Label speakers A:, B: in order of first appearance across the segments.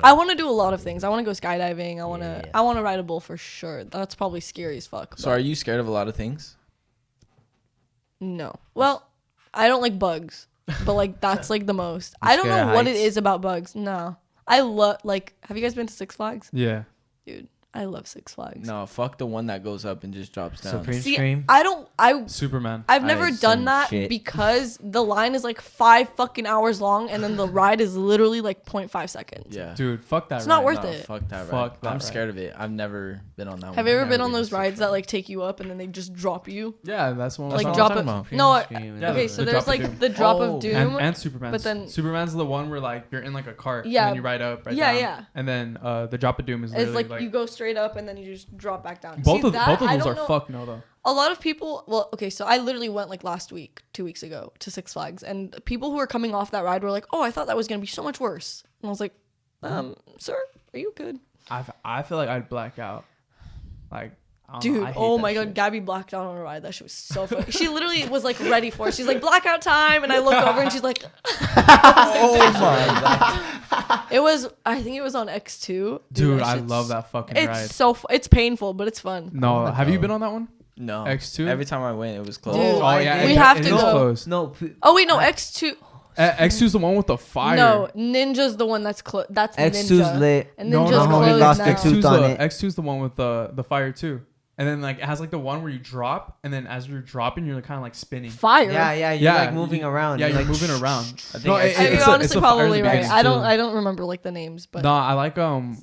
A: I want to do a lot of things. I want to go skydiving. I want to ride a bull for sure. That's probably scary as fuck.
B: So are you scared of a lot of things?
A: No. Well, I don't like bugs, but like that's like the most. I don't know what it is about bugs. No. I love have you guys been to Six Flags?
C: Yeah.
A: Dude, I love Six Flags.
B: No, fuck the one that goes up and just drops down.
D: Supreme
A: See,
D: Scream?
C: Superman.
A: I've never done that
D: shit.
A: because the line is like 5 fucking hours long and then the ride is literally like 0.5 seconds.
B: Yeah.
C: Dude, fuck that
A: It's
C: ride.
A: not worth it.
B: Fuck that
C: Fuck
B: ride.
C: that
B: I'm
C: ride.
B: scared of it. I've never been on that one.
A: Have you ever
D: I've
A: been
D: never
A: on
D: been
A: those
D: to Six
A: rides that like take you up and then they just drop you?
C: Yeah, that's one.
A: Like
B: what I'm
A: drop
B: talking
A: it.
B: about.
A: No,
C: Yeah,
A: okay,
C: the
A: so
C: drop
A: there's
C: of
A: like
C: doom.
A: the drop
B: Oh.
A: of doom.
C: And Superman's.
A: but then-
C: Superman's the one where like you're in like a cart.
A: Yeah.
C: And then you ride up, right
A: Yeah,
C: down.
A: yeah.
C: And then the drop of doom is
A: It's
C: literally
A: like you go straight up and then you just drop back down.
C: both
A: See,
C: of
A: that, I
C: those
A: don't
C: are
A: know.
C: fuck no though.
A: A lot of people, well, okay, so I literally went like last week, 2 weeks ago to Six Flags, and people who were coming off that ride were like, "Oh, I thought that was gonna be so much worse." And I was like, "Sir, are you good?"
C: I feel like I'd black out. Like, I don't know,
A: Dude,
C: I hate
A: oh
C: that
A: my
C: shit.
A: god, Gabby blacked out on a ride. That shit was so funny. She literally was like ready for it. She's like, blackout time, and I look over and she's like,
B: Oh my god.
A: it was. I think it was on X2.
C: Dude,
A: that
C: I
A: shit's-
C: love that fucking
A: It's
C: ride.
A: so. It's painful, but it's fun.
C: No, have you been on that one?
B: No.
C: X2?
B: Every time I went, it was closed.
A: Dude,
C: Oh yeah,
A: we
C: it-
A: have
C: it
A: to
C: is
A: go.
C: closed.
D: No.
A: Oh wait, no, X2.
C: X2's the one with the fire.
A: No, Ninja's the one that's closed. That's
D: X2's
A: Ninja.
D: lit.
A: And
C: No,
A: Ninja's
C: no, no,
D: he
A: closed
D: lost
A: now.
D: their tooth on it.
C: X2's the one with the fire too. And then like it has like the one where you drop, and then as you're dropping, you're kind of like spinning.
A: Fire.
D: Yeah, you're
C: Yeah,
D: like moving around.
C: Yeah, you're
D: like,
C: moving around.
B: I think
C: No,
B: I-
C: it-
A: You're
C: it's a-
A: honestly
C: it's a
A: probably
C: fire's
A: right.
C: big
A: I
C: X2.
A: don't remember like the names, but
C: No, I like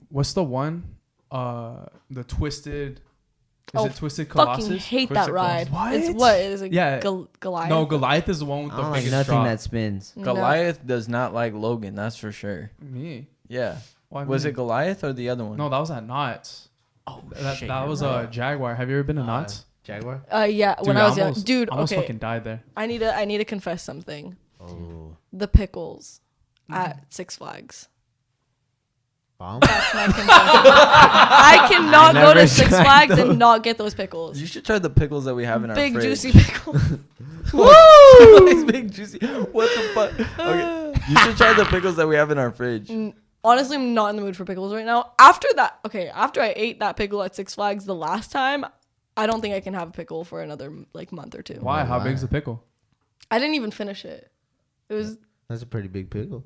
C: what's the one? The Twisted. Is it Twisted Colossus?
A: fucking hate
C: Twisted
A: that ride.
C: Colossus.
A: It's what? Is it
C: Yeah.
A: Goliath?
C: No, Goliath is the one with
D: I
C: the
D: don't like
C: biggest
D: nothing
C: drop.
D: that spins.
A: No.
B: Goliath does not like Logan, that's for sure.
C: Me.
B: Yeah.
C: Why
B: Was
C: me?
B: it Goliath or the other one?
C: No, that was at Knott's.
B: Oh,
C: That
B: shit,
C: was
B: you're
C: a
B: right.
C: Jaguar. Have you ever been to Knott's?
D: Jaguar?
A: Yeah,
C: Dude,
A: when I was young.
C: almost,
A: Dude,
C: almost
A: okay.
C: fucking died there.
A: I need to confess something.
D: Oh.
A: The Pickles at Six Flags.
D: Bomb?
A: That's my confession. I cannot go
D: never
A: to Six
D: tried
A: Flags
D: those.
A: and not get those pickles.
B: You should try the pickles that we have in our
A: Big
B: fridge.
A: juicy pickles.
B: Woo! Big juicy. What the fuck? Okay. You should try the pickles that we have in our fridge.
A: Honestly, I'm not in the mood for pickles right now. After I ate that pickle at Six Flags the last time, I don't think I can have a pickle for another like month or two.
C: Why? How
D: why?
C: big's the pickle?
A: I didn't even finish it. It was
D: That's a pretty big pickle.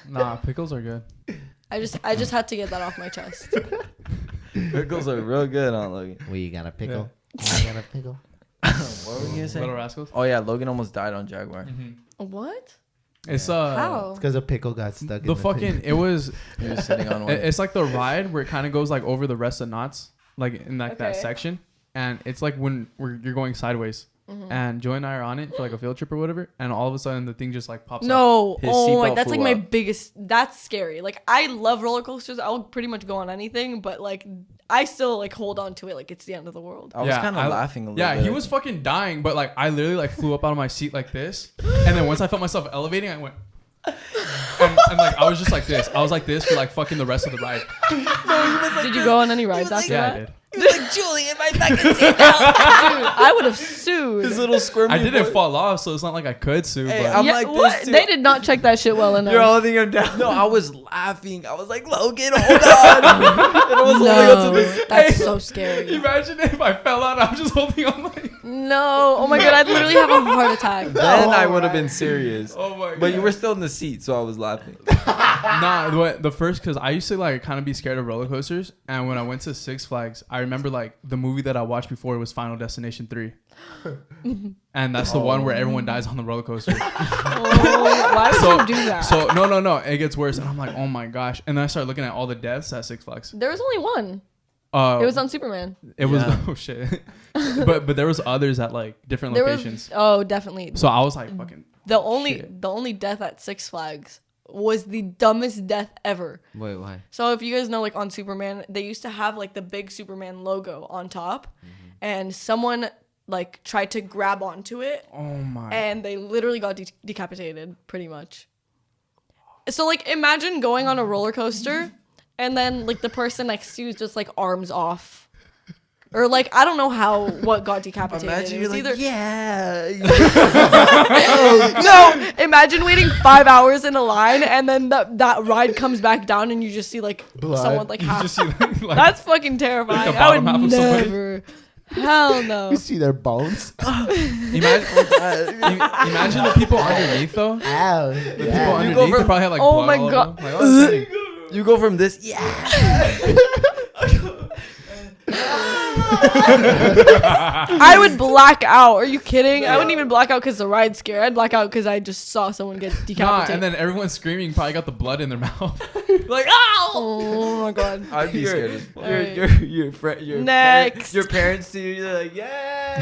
C: Nah, pickles are good.
A: I just had to get that off my chest.
B: Pickles are real good on Logan.
D: Wait, you got a pickle? You got a pickle?
B: What were you gonna say?
C: Little Rascals.
B: Oh yeah, Logan almost died on Jaguar.
A: What?
C: It's
A: How?
D: It's because a pickle got stuck in
C: the
D: the
C: fucking. It was.
B: He was sitting on one.
C: It's like the ride where it kind of goes like over the rest of Knott's, like in like that
A: Okay.
C: section, and it's like when you're going sideways, and Joy and I are on it for like a field trip or whatever, and all of a sudden the thing just like pops up.
A: No.
B: His
A: Oh my,
B: seatbelt
A: that's like
B: flew
A: my
B: up.
A: biggest. That's scary. Like I love roller coasters. I'll pretty much go on anything, but like I still like hold on to it like it's the end of the world.
B: I was kind of laughing a little
C: Yeah,
B: bit.
C: he was fucking dying, but like I literally like flew up out of my seat like this, and then once I felt myself elevating, I went. And like I was just like this. I was like this for like fucking the rest of the ride.
A: Did you go on any rides after
C: Yeah, I
A: that?
C: did.
B: He was like, Julie, if I fucking see
A: Dude, I would have sued.
B: his little squirmy.
C: I didn't
B: boy.
C: fall off, so it's not like I could sue.
B: Hey,
C: but
B: I'm
A: yeah,
B: like this
A: what?
B: too.
A: They did not check that shit well enough.
D: You're holding him down.
B: No, I was laughing. I was like, Logan, hold on. And I was holding on to this.
A: That's so scary.
C: imagine if I fell out, I'm just holding on like.
A: No. Oh my god, I'd literally have a heart attack.
B: Then I would have been serious.
C: Oh my god.
B: But you were still in the seat, so I was laughing.
C: Nah, the first, because I used to like kind of be scared of roller coasters, and when I went to Six Flags, I remember like the movie that I watched before was Final Destination 3, and that's the one where everyone dies on the roller coaster.
A: Oh, why would you do that?
C: So no, it gets worse, and I'm like, oh my gosh, and then I started looking at all the deaths at Six Flags.
A: There was only one. It was on Superman.
C: It was
B: Yeah.
C: oh shit, but there was others at like different
A: There
C: locations.
A: was definitely.
C: So I was like, fucking.
A: The only
C: Shit.
A: death at Six Flags was the dumbest death ever.
D: Wait, why?
A: So if you guys know, like on Superman, they used to have like the big Superman logo on top, and someone like tried to grab onto it,
C: Oh my.
A: and they literally got decapitated, pretty much. So like imagine going on a roller coaster, and then like the person next to you is just like arms off. Or like I don't know what got decapitated.
B: Imagine
A: It
B: you're
A: was
B: like,
A: either
B: yeah.
A: no. Imagine waiting 5 hours in a line and then that ride comes back down and you just see like
D: Blood.
A: someone like
C: You
A: half.
C: just see like
A: That's fucking terrifying.
C: the
A: I would
C: bottom half of somebody.
A: never. Hell no.
D: You see their bones.
C: imagine the people underneath though.
D: Ow.
C: The people
D: Yeah.
C: underneath
B: go
C: they
B: from-
C: probably have like
A: Oh
C: blood
A: my
C: all
A: God.
C: over them. Like, oh, that's funny.
B: You go from this, yeah.
A: I would black out. Are you kidding? I wouldn't even black out because the ride's scary. I'd black out because I just saw someone get
C: Nah,
A: decapitated.
C: and then everyone's screaming. Probably got the blood in their mouth. Like, ow!
A: Oh my god.
B: I'd be scared as fuck.
A: Alright.
B: Your
A: Next.
B: your parents see you, they're like, yeah.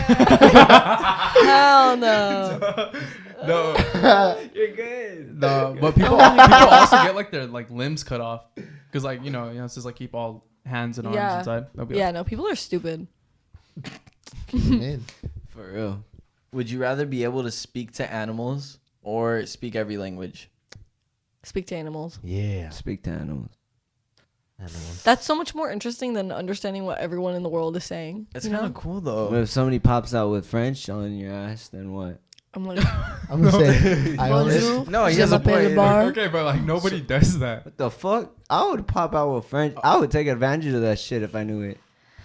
A: Hell no.
C: No,
B: You're good.
C: no. But people also get like their like limbs cut off because like you know it's just like keep all hands and arms
A: Yeah.
C: inside. That'd be
A: Yeah, no, people are stupid.
D: Man.
B: For real. Would you rather be able to speak to animals or speak every language?
A: Speak to animals.
D: Yeah.
B: Speak to animals.
D: Animals.
A: That's so much more interesting than understanding what everyone in the world is saying.
B: It's
A: you
B: kind
A: know?
B: of cool
E: But
B: though.
E: if somebody pops out with French on your ass, then what?
A: I'm like,
D: I'm gonna say. I only.
A: bonjour.
B: No, he
A: je
B: has a
A: m'appelle
B: point.
A: Bar.
C: Okay, but like nobody does that.
E: What the fuck? I would pop out with French. I would take advantage of that shit if I knew it.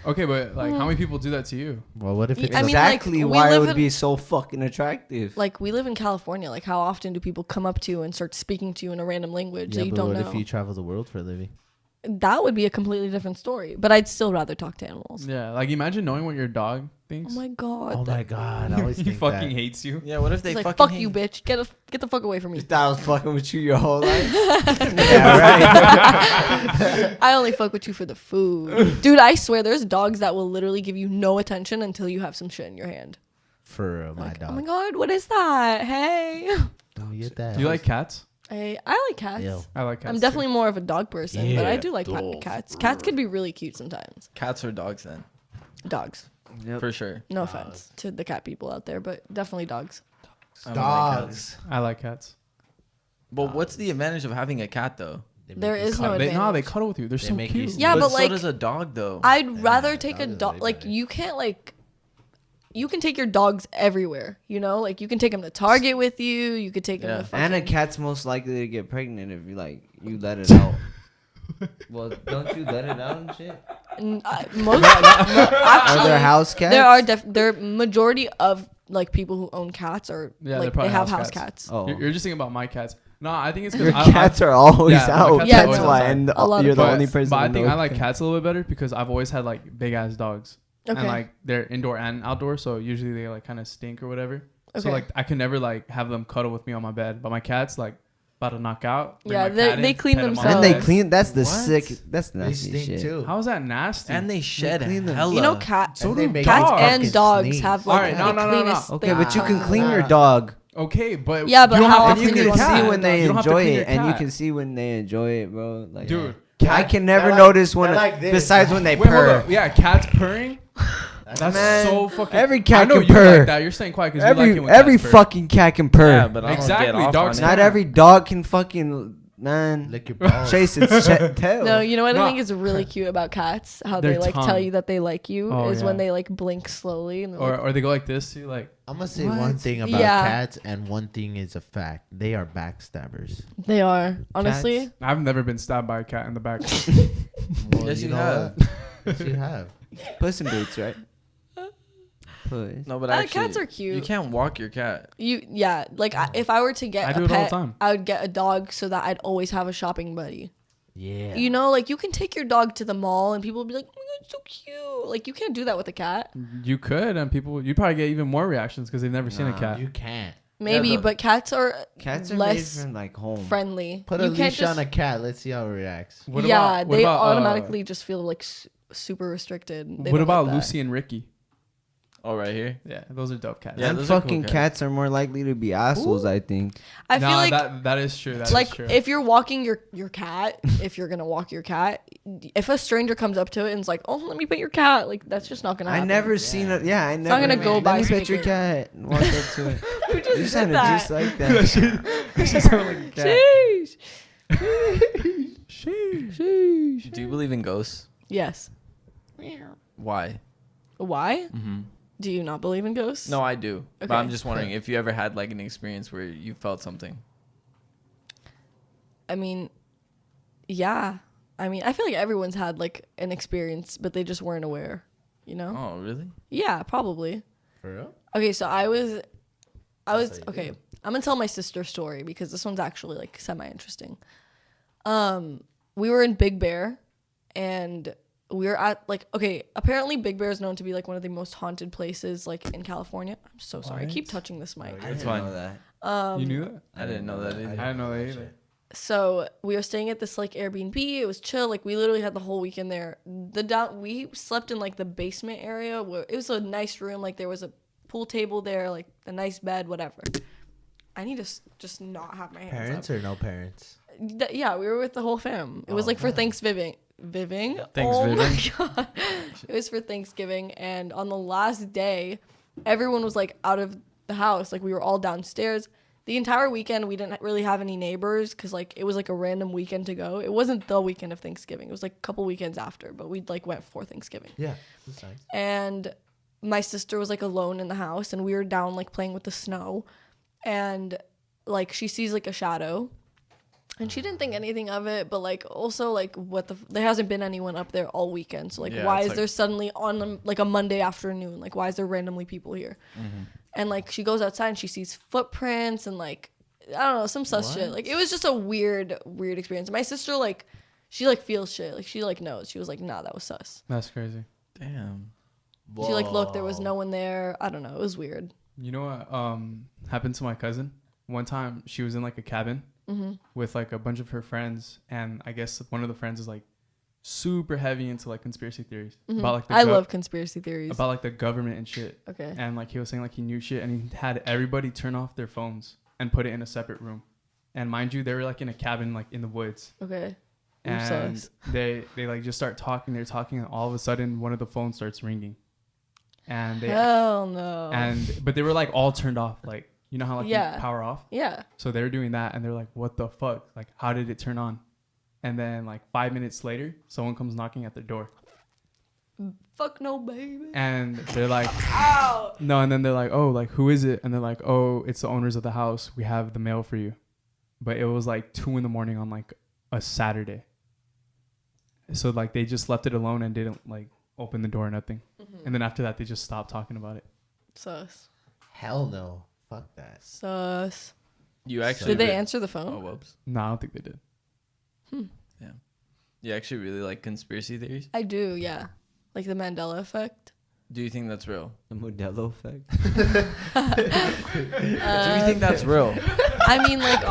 C: Okay, but like how many people do that to you?
D: Well, what if it's
A: I mean, like,
E: Exactly
A: we
E: why it
A: live
E: would
A: in-
E: be so fucking attractive.
A: Like we live in California. Like how often do people come up to you and start speaking to you in a random language
D: yeah,
A: that you
D: but
A: don't
D: what
A: know?
D: if you travel the world for a living?
A: That would be a completely different story. But I'd still rather talk to animals.
C: Yeah, like imagine knowing what your dog thinks.
A: Oh my god.
D: Oh my god! I always
C: he
D: think
C: fucking
D: that.
C: hates you.
B: Yeah, what if they
A: He's like,
B: fucking
A: fuck you, bitch. Get the fuck away from me.
E: You thought I was fucking with you your whole life?
A: I only fuck with you for the food. Dude, I swear there's dogs that will literally give you no attention until you have some shit in your hand.
D: For my
A: Like,
D: dog.
A: oh my god, what is that? Hey.
D: Don't you get that?
C: Do you like cats?
A: I like cats.
D: Ew.
C: I like cats.
A: I'm definitely more of a dog person, but I
D: Yeah,
A: do like
D: dogs.
A: cats. Cats can be really cute sometimes.
B: cats or dogs then?
A: Dogs.
E: Yep.
B: For sure.
A: No offense to the cat people out there, but definitely dogs.
B: I don't like cats.
D: Dogs.
C: I like cats.
B: But what's the advantage of having a cat though?
A: There is no
C: They
A: advantage.
C: cuddle with you. They're
D: They
C: so
D: make you
C: cute.
D: sleep.
A: Yeah, but
B: so
A: like
B: does a dog though.
A: I'd rather
D: Yeah,
A: take a
D: dog is
A: dog.
D: way
A: Like
D: better.
A: you can't like. You can take your dogs everywhere, you know. Like you can take them to Target with you. You could take
B: Yeah.
A: them to
E: And a
A: fucking-
E: cat's most likely to get pregnant if you let it out. Well, don't you let it out and shit?
A: Most
E: Are
A: actually,
E: there house cats?
A: there majority of like people who own cats are
C: Yeah, they're
A: like
C: probably
A: they have
C: house
A: house
C: cats.
A: cats.
E: Oh,
C: You're just thinking about my cats. No, I think it's
E: your
C: because
E: cats are always
C: Yeah, my
E: out.
C: cats
A: are
E: That's
A: always
E: why,
C: outside.
E: and
A: A lot of
E: you're the
C: But-
E: only person.
C: But I
E: that
C: think
E: knows.
C: I like cats a little bit better because I've always had like big ass dogs.
A: Okay.
C: And like they're indoor and outdoor, so usually they like kind of stink or whatever. So
A: Okay.
C: like I can never like have them cuddle with me on my bed. But my cats like about to knock out. bring
A: Yeah,
C: my
A: they-
C: cat
A: they
C: in,
A: clean
C: pet him on
A: themselves.
E: And
C: my
E: they
C: bed.
E: clean. That's the
B: What?
E: sick. That's
D: They
E: nasty
D: stink
E: shit.
D: too.
C: How is that nasty?
B: and they shed
E: clean them.
B: hella.
A: You know, cat
C: So
D: And they
C: do
D: make
A: cats
C: dogs.
A: and dogs
D: sneeze.
A: have like
C: Alright,
A: the
C: no.
A: cleanest.
E: Okay,
A: thing.
E: but you can clean your dog.
C: Okay, but
A: Yeah, but
C: you don't
A: how
C: have
E: And
C: to
A: often
E: you
C: clean
A: do
E: can
C: your
A: you
E: see
C: cat.
E: when they
C: You don't have to
E: enjoy
C: clean
E: it,
C: your
E: and you
C: cat.
E: can see when they enjoy it, bro. Like,
C: Dude,
E: I can never
D: they're
E: notice when.
D: they're like this.
E: Besides when they
C: Wait, hold
E: purr.
C: up. Yeah, cats purring. That's
E: Man,
C: so fucking.
E: every cat
C: I know
E: can
C: you
E: purr.
C: like that. You're saying quiet because you like it when
E: Every
C: cats purr.
E: fucking cat can purr.
B: Yeah, but I don't
C: Exactly,
B: get off
C: dogs
B: on
C: not
E: Not
B: it.
E: every dog can fucking
D: Lick your balls.
E: chase its tail.
A: No, you know what
C: No.
A: I think is really cute about cats? How
C: Their
A: they like tell
C: tongue.
A: you that they like you
C: Oh,
A: is
C: yeah.
A: when they like blink slowly and they're like,
C: Or they go like this too, like
D: I'm gonna say
E: What?
D: one thing about
A: Yeah.
D: cats, and one thing is a fact: they are backstabbers.
A: they are honestly.
C: I've never been stabbed by a cat in the back.
D: Well,
B: Yes, you
D: know
B: have.
D: what? Yes, you have.
E: Puss in Boots, right? Puss.
B: No, but
A: Cats
B: actually,
A: are cute.
B: You can't walk your cat.
A: If I were to get
C: I
A: a
C: do it all the
A: pet,
C: time.
A: I would get a dog so that I'd always have a shopping buddy.
D: Yeah.
A: You know, like you can take your dog to the mall and people will be like, "Oh my god, it's so cute!" Like you can't do that with a cat.
C: You could, and you probably get even more reactions because they've never seen a
D: Nah,
C: cat.
D: You can't.
A: Maybe,
B: but-
A: but cats are
E: Cats are
A: less
E: made from like home.
A: friendly.
D: Put a
A: you can't
D: leash
A: just,
D: on a cat. Let's see how it reacts.
C: What
A: yeah,
C: about- what
A: they
C: about,
A: automatically just feel like super restricted. They
C: What
A: don't
C: about
A: like that.
C: Lucy and Ricky?
B: Oh, right here.
C: Yeah, those are dope cats.
B: Yeah,
E: and
B: those are
E: fucking
B: cool
E: cats are more likely to be assholes, I think.
A: I feel like
C: that is true. That is
A: like
C: true.
A: if you're walking your cat, if you're gonna walk your cat, if a stranger comes up to it and is like, "Oh, let me pet your cat," like that's just not gonna
E: I
A: happen.
E: nee seen it. Yeah, I never.
A: not gonna go
E: Let
A: by
E: me pet your
A: sneaking.
E: cat and walk up to it.
A: Who
E: You
A: just
E: sounded
A: did that?
E: just like that.
C: She sounded like a cat.
A: Sheesh.
C: Sheesh.
A: Sheesh.
B: Do you believe in ghosts?
A: Yes.
B: Why?
A: Why?
B: Mm-hmm.
A: Do you not believe in ghosts?
B: No, I do. But
A: Okay.
B: I'm just wondering if you ever had like an experience where you felt something.
A: I mean, yeah. I mean, I feel like everyone's had like an experience, but they just weren't aware. You know?
B: Oh, really?
A: Yeah, probably.
D: For real?
A: Okay, so I was
D: how you
A: okay.
D: do.
A: I'm gonna tell my sister's story because this one's actually like semi interesting. We were in Big Bear, and we were at like apparently Big Bear is known to be like one of the most haunted places like in California. I'm so sorry. I keep
C: What?
A: touching this mic.
E: I
B: It's
E: didn't
B: fine.
E: know that.
C: You knew that?
B: I didn't know that either.
C: I didn't know that either.
A: So we were staying at this like Airbnb. It was chill. Like we literally had the whole weekend there. We slept in like the basement area where it was a nice room. Like there was a pool table there, like a nice bed, whatever. I need to just not have my hands
D: Parents
A: up.
D: or no parents?
A: Yeah, we were with the whole fam. It was like for Thanksgiving.
B: Thanksgiving.
A: Oh my god. It was for Thanksgiving, and on the last day, everyone was like out of the house. Like we were all downstairs. The entire weekend, we didn't really have any neighbors because like it was like a random weekend to go. It wasn't the weekend of Thanksgiving. It was like a couple weekends after, but we like went for Thanksgiving.
D: Yeah, that's nice.
A: And my sister was like alone in the house, and we were down like playing with the snow, and like she sees like a shadow, and she didn't think anything of it, but like also like there hasn't been anyone up there all weekend, so like
B: Yeah,
A: why
B: it's
A: is
B: like-
A: there suddenly on like a Monday afternoon, like why is there randomly people here? And like she goes outside and she sees footprints and like I don't know, some sus shit. Like it was just a weird experience. My sister like she like feels shit, like she like knows. She was like, nah, that was sus.
C: That's crazy.
B: Damn.
A: She like looked, there was no one there. I don't know, it was weird.
C: You know what happened to my cousin? One time she was in like a cabin with like a bunch of her friends, and I guess one of the friends is like super heavy into like conspiracy theories about like
A: I love conspiracy theories.
C: about like the government and shit.
A: Okay.
C: And like he was saying like he knew shit, and he had everybody turn off their phones and put it in a separate room. And mind you, they were like in a cabin like in the woods.
A: Okay.
C: And
A: Sus.
C: they like just start talking. They're talking, and all of a sudden one of the phones starts ringing. And they
A: Hell no.
C: but they were like all turned off, like you know how like
A: Yeah.
C: you power off.
A: Yeah.
C: So they were doing that, and they're like, "What the fuck? Like, how did it turn on?" And then like 5 minutes later, someone comes knocking at their door,
A: Fuck no, baby.
C: and they're like,
A: Ow.
C: "No," and then they're like, "Oh, like who is it?" And they're like, "Oh, it's the owners of the house. We have the mail for you." But it was like 2 a.m. on like a Saturday. So like they just left it alone and didn't like open the door or nothing. And then after that, they just stopped talking about it.
A: Sus.
D: Hell no. Fuck that.
A: Sus.
B: You actually
A: Did they
B: re-
A: answer the
B: Oh,
A: phone?
B: whoops.
C: No, I don't think they did.
B: You actually really like conspiracy theories?
A: I do, yeah. Like the Mandela effect.
B: Do you think that's real?
E: The Mandela effect.
B: Do you think that's real?
A: I mean, like,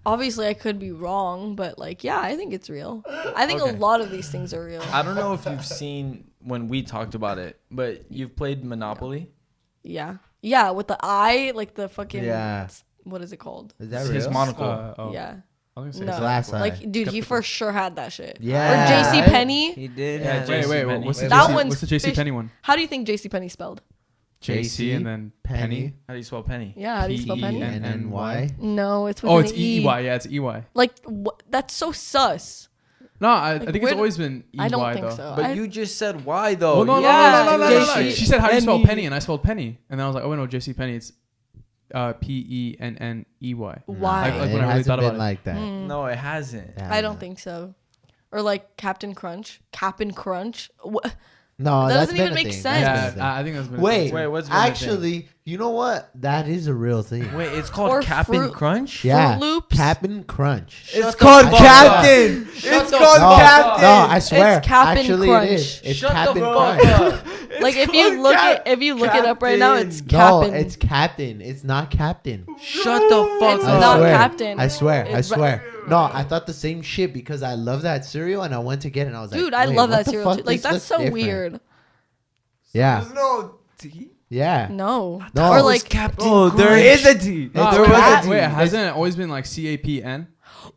A: obviously I could be wrong, but like, yeah, I think it's real. I think
B: Okay.
A: a lot of these things are real.
B: I don't know if you've seen when we talked about it, but you've played Monopoly.
A: Yeah. Yeah, with the eye, like the fucking.
D: Yeah.
A: What is it called?
D: Is that
B: His
D: real?
B: monocle.
A: Yeah.
C: I was gonna
A: No.
C: say
D: Glass eye.
A: Like, dude, he for sure had that shit.
D: Yeah.
A: Or JC
D: Right?
A: Penney.
E: He did.
B: Yeah,
E: have
B: J-
C: Wait,
B: JCPenney.
C: what's the
A: That
C: JC,
A: one's
C: what's the JC
A: fish-
C: Penny one?
A: How do you think JC Penney spelled?
C: JC and then Penny.
B: How do you spell penny?
A: Yeah, how do you spell Penny?
D: PENNY.
A: No, it's with
C: Oh,
A: an
C: it's EY. Yeah, it's EY.
A: Like, that's so sus.
C: No, I
A: Like,
C: think it's
A: where-
C: always been EY
A: I don't think
C: though.
A: so.
B: But
A: I-
B: you just said why though.
C: Well, no,
B: You-
C: no,
A: Yeah,
C: no, no, no, no, no.
A: JC
C: She said, "How do you spell
B: Penny.
C: penny?" And I spelled penny, and then I was like, "Oh no, JC Penny. It's PENNEY."
A: Why?
C: Like when I really
D: hasn't
C: thought about
D: been
C: it.
D: like that.
B: No, it hasn't.
D: Yeah,
A: I don't
D: no.
A: think so. Or like Captain Crunch. Cap'n Crunch. What?
D: No,
A: That
D: that's
A: doesn't
D: been
A: even
D: a
A: make
D: thing.
A: sense.
D: That's
C: Yeah,
D: been a thing.
C: I think that's been.
D: Wait,
B: Wait, what's been the thing?
D: actually, you know what? That is a real thing.
B: Wait, it's called
A: Or
B: Cap'n
A: Fruit-
B: Crunch?
D: Yeah,
A: Fruit Loops?
D: Cap'n Crunch.
B: It's
D: Shut
B: called
D: the fuck
B: Captain.
D: up.
B: It's
D: No,
B: called Captain.
D: no, I swear.
A: It's Cap'n
D: actually,
A: Crunch.
D: it is. It's
B: Shut the
D: Cap'n
B: fuck
D: Crunch.
B: up.
A: Like if
B: called
A: you look it up right now, it's
B: Captain.
D: No,
A: Cap'n.
D: it's Captain. It's not Captain.
B: Shut the fuck
A: It's
B: up.
A: not
D: swear.
A: Captain.
D: I swear. I
A: It's-
D: swear. No, I thought the same shit because I love that cereal and I went to get it and I was like,
A: Dude, I
D: wait,
A: love
D: what
A: that
D: the
A: cereal
D: fuck?
A: too. Like
D: This
A: that's
D: looks
A: so
D: different.
A: weird.
D: Yeah.
B: There's no T.
D: Yeah.
A: No.
D: No.
A: Or
D: It was
A: like
B: Captain
E: Oh, there
B: Crunch.
E: is a T.
C: No,
D: There
C: wait,
D: was a
C: wait,
D: T.
C: wait, hasn't it always been like CAPN?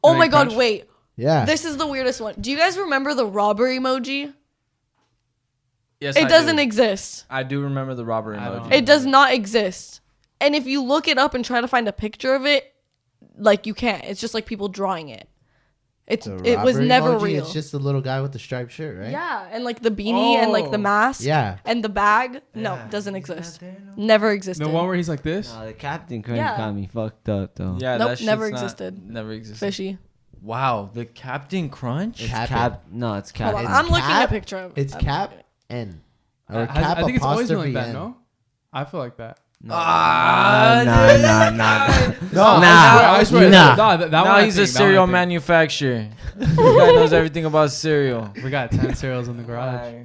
A: oh
C: And
A: my
C: then
A: god,
C: Crunch?
A: wait.
D: Yeah.
A: This is the weirdest one. Do you guys remember the robber emoji?
B: Yes,
A: It
B: I
A: doesn't
B: do.
A: exist.
B: I do remember the robber
C: I don't.
B: emoji.
A: It does not exist. And if you look it up and try to find a picture of it, like you can't. It's just like people drawing it. It was never
D: emoji,
A: real.
D: It's just the little guy with the striped shirt, right?
A: Yeah, and like the beanie and like the
C: Oh.
A: mask.
D: Yeah.
A: And the bag. No,
E: Yeah.
A: doesn't
E: Is
A: exist.
E: that there, no?
A: Never existed.
C: The one where he's like this.
E: Nah, the Captain Crunch
A: Yeah.
E: got me fucked up though.
B: Yeah,
A: Nope,
B: that shit's
A: never
B: not-
A: existed.
B: Never existed.
A: Fishy.
B: Wow, the Captain Crunch.
E: It's
D: Cap-
E: No, it's
A: Hold
E: Cap.
A: on,
D: It's
A: I'm looking at a
D: Cap-
A: picture of
D: It's
A: I'm
D: Cap
A: looking
D: N. Or
C: I
D: Cap
C: think it's always been
D: apostrophe
C: like that.
D: N.
C: No, I feel like that.
B: Ah,
E: Nah.
C: I swear.
E: Nah.
C: Nah, that
B: now
C: one I
B: he's a
C: think, that one I
B: cereal
C: think.
B: manufacturer. This guy knows everything about cereal.
C: We got 10 cereals in the garage.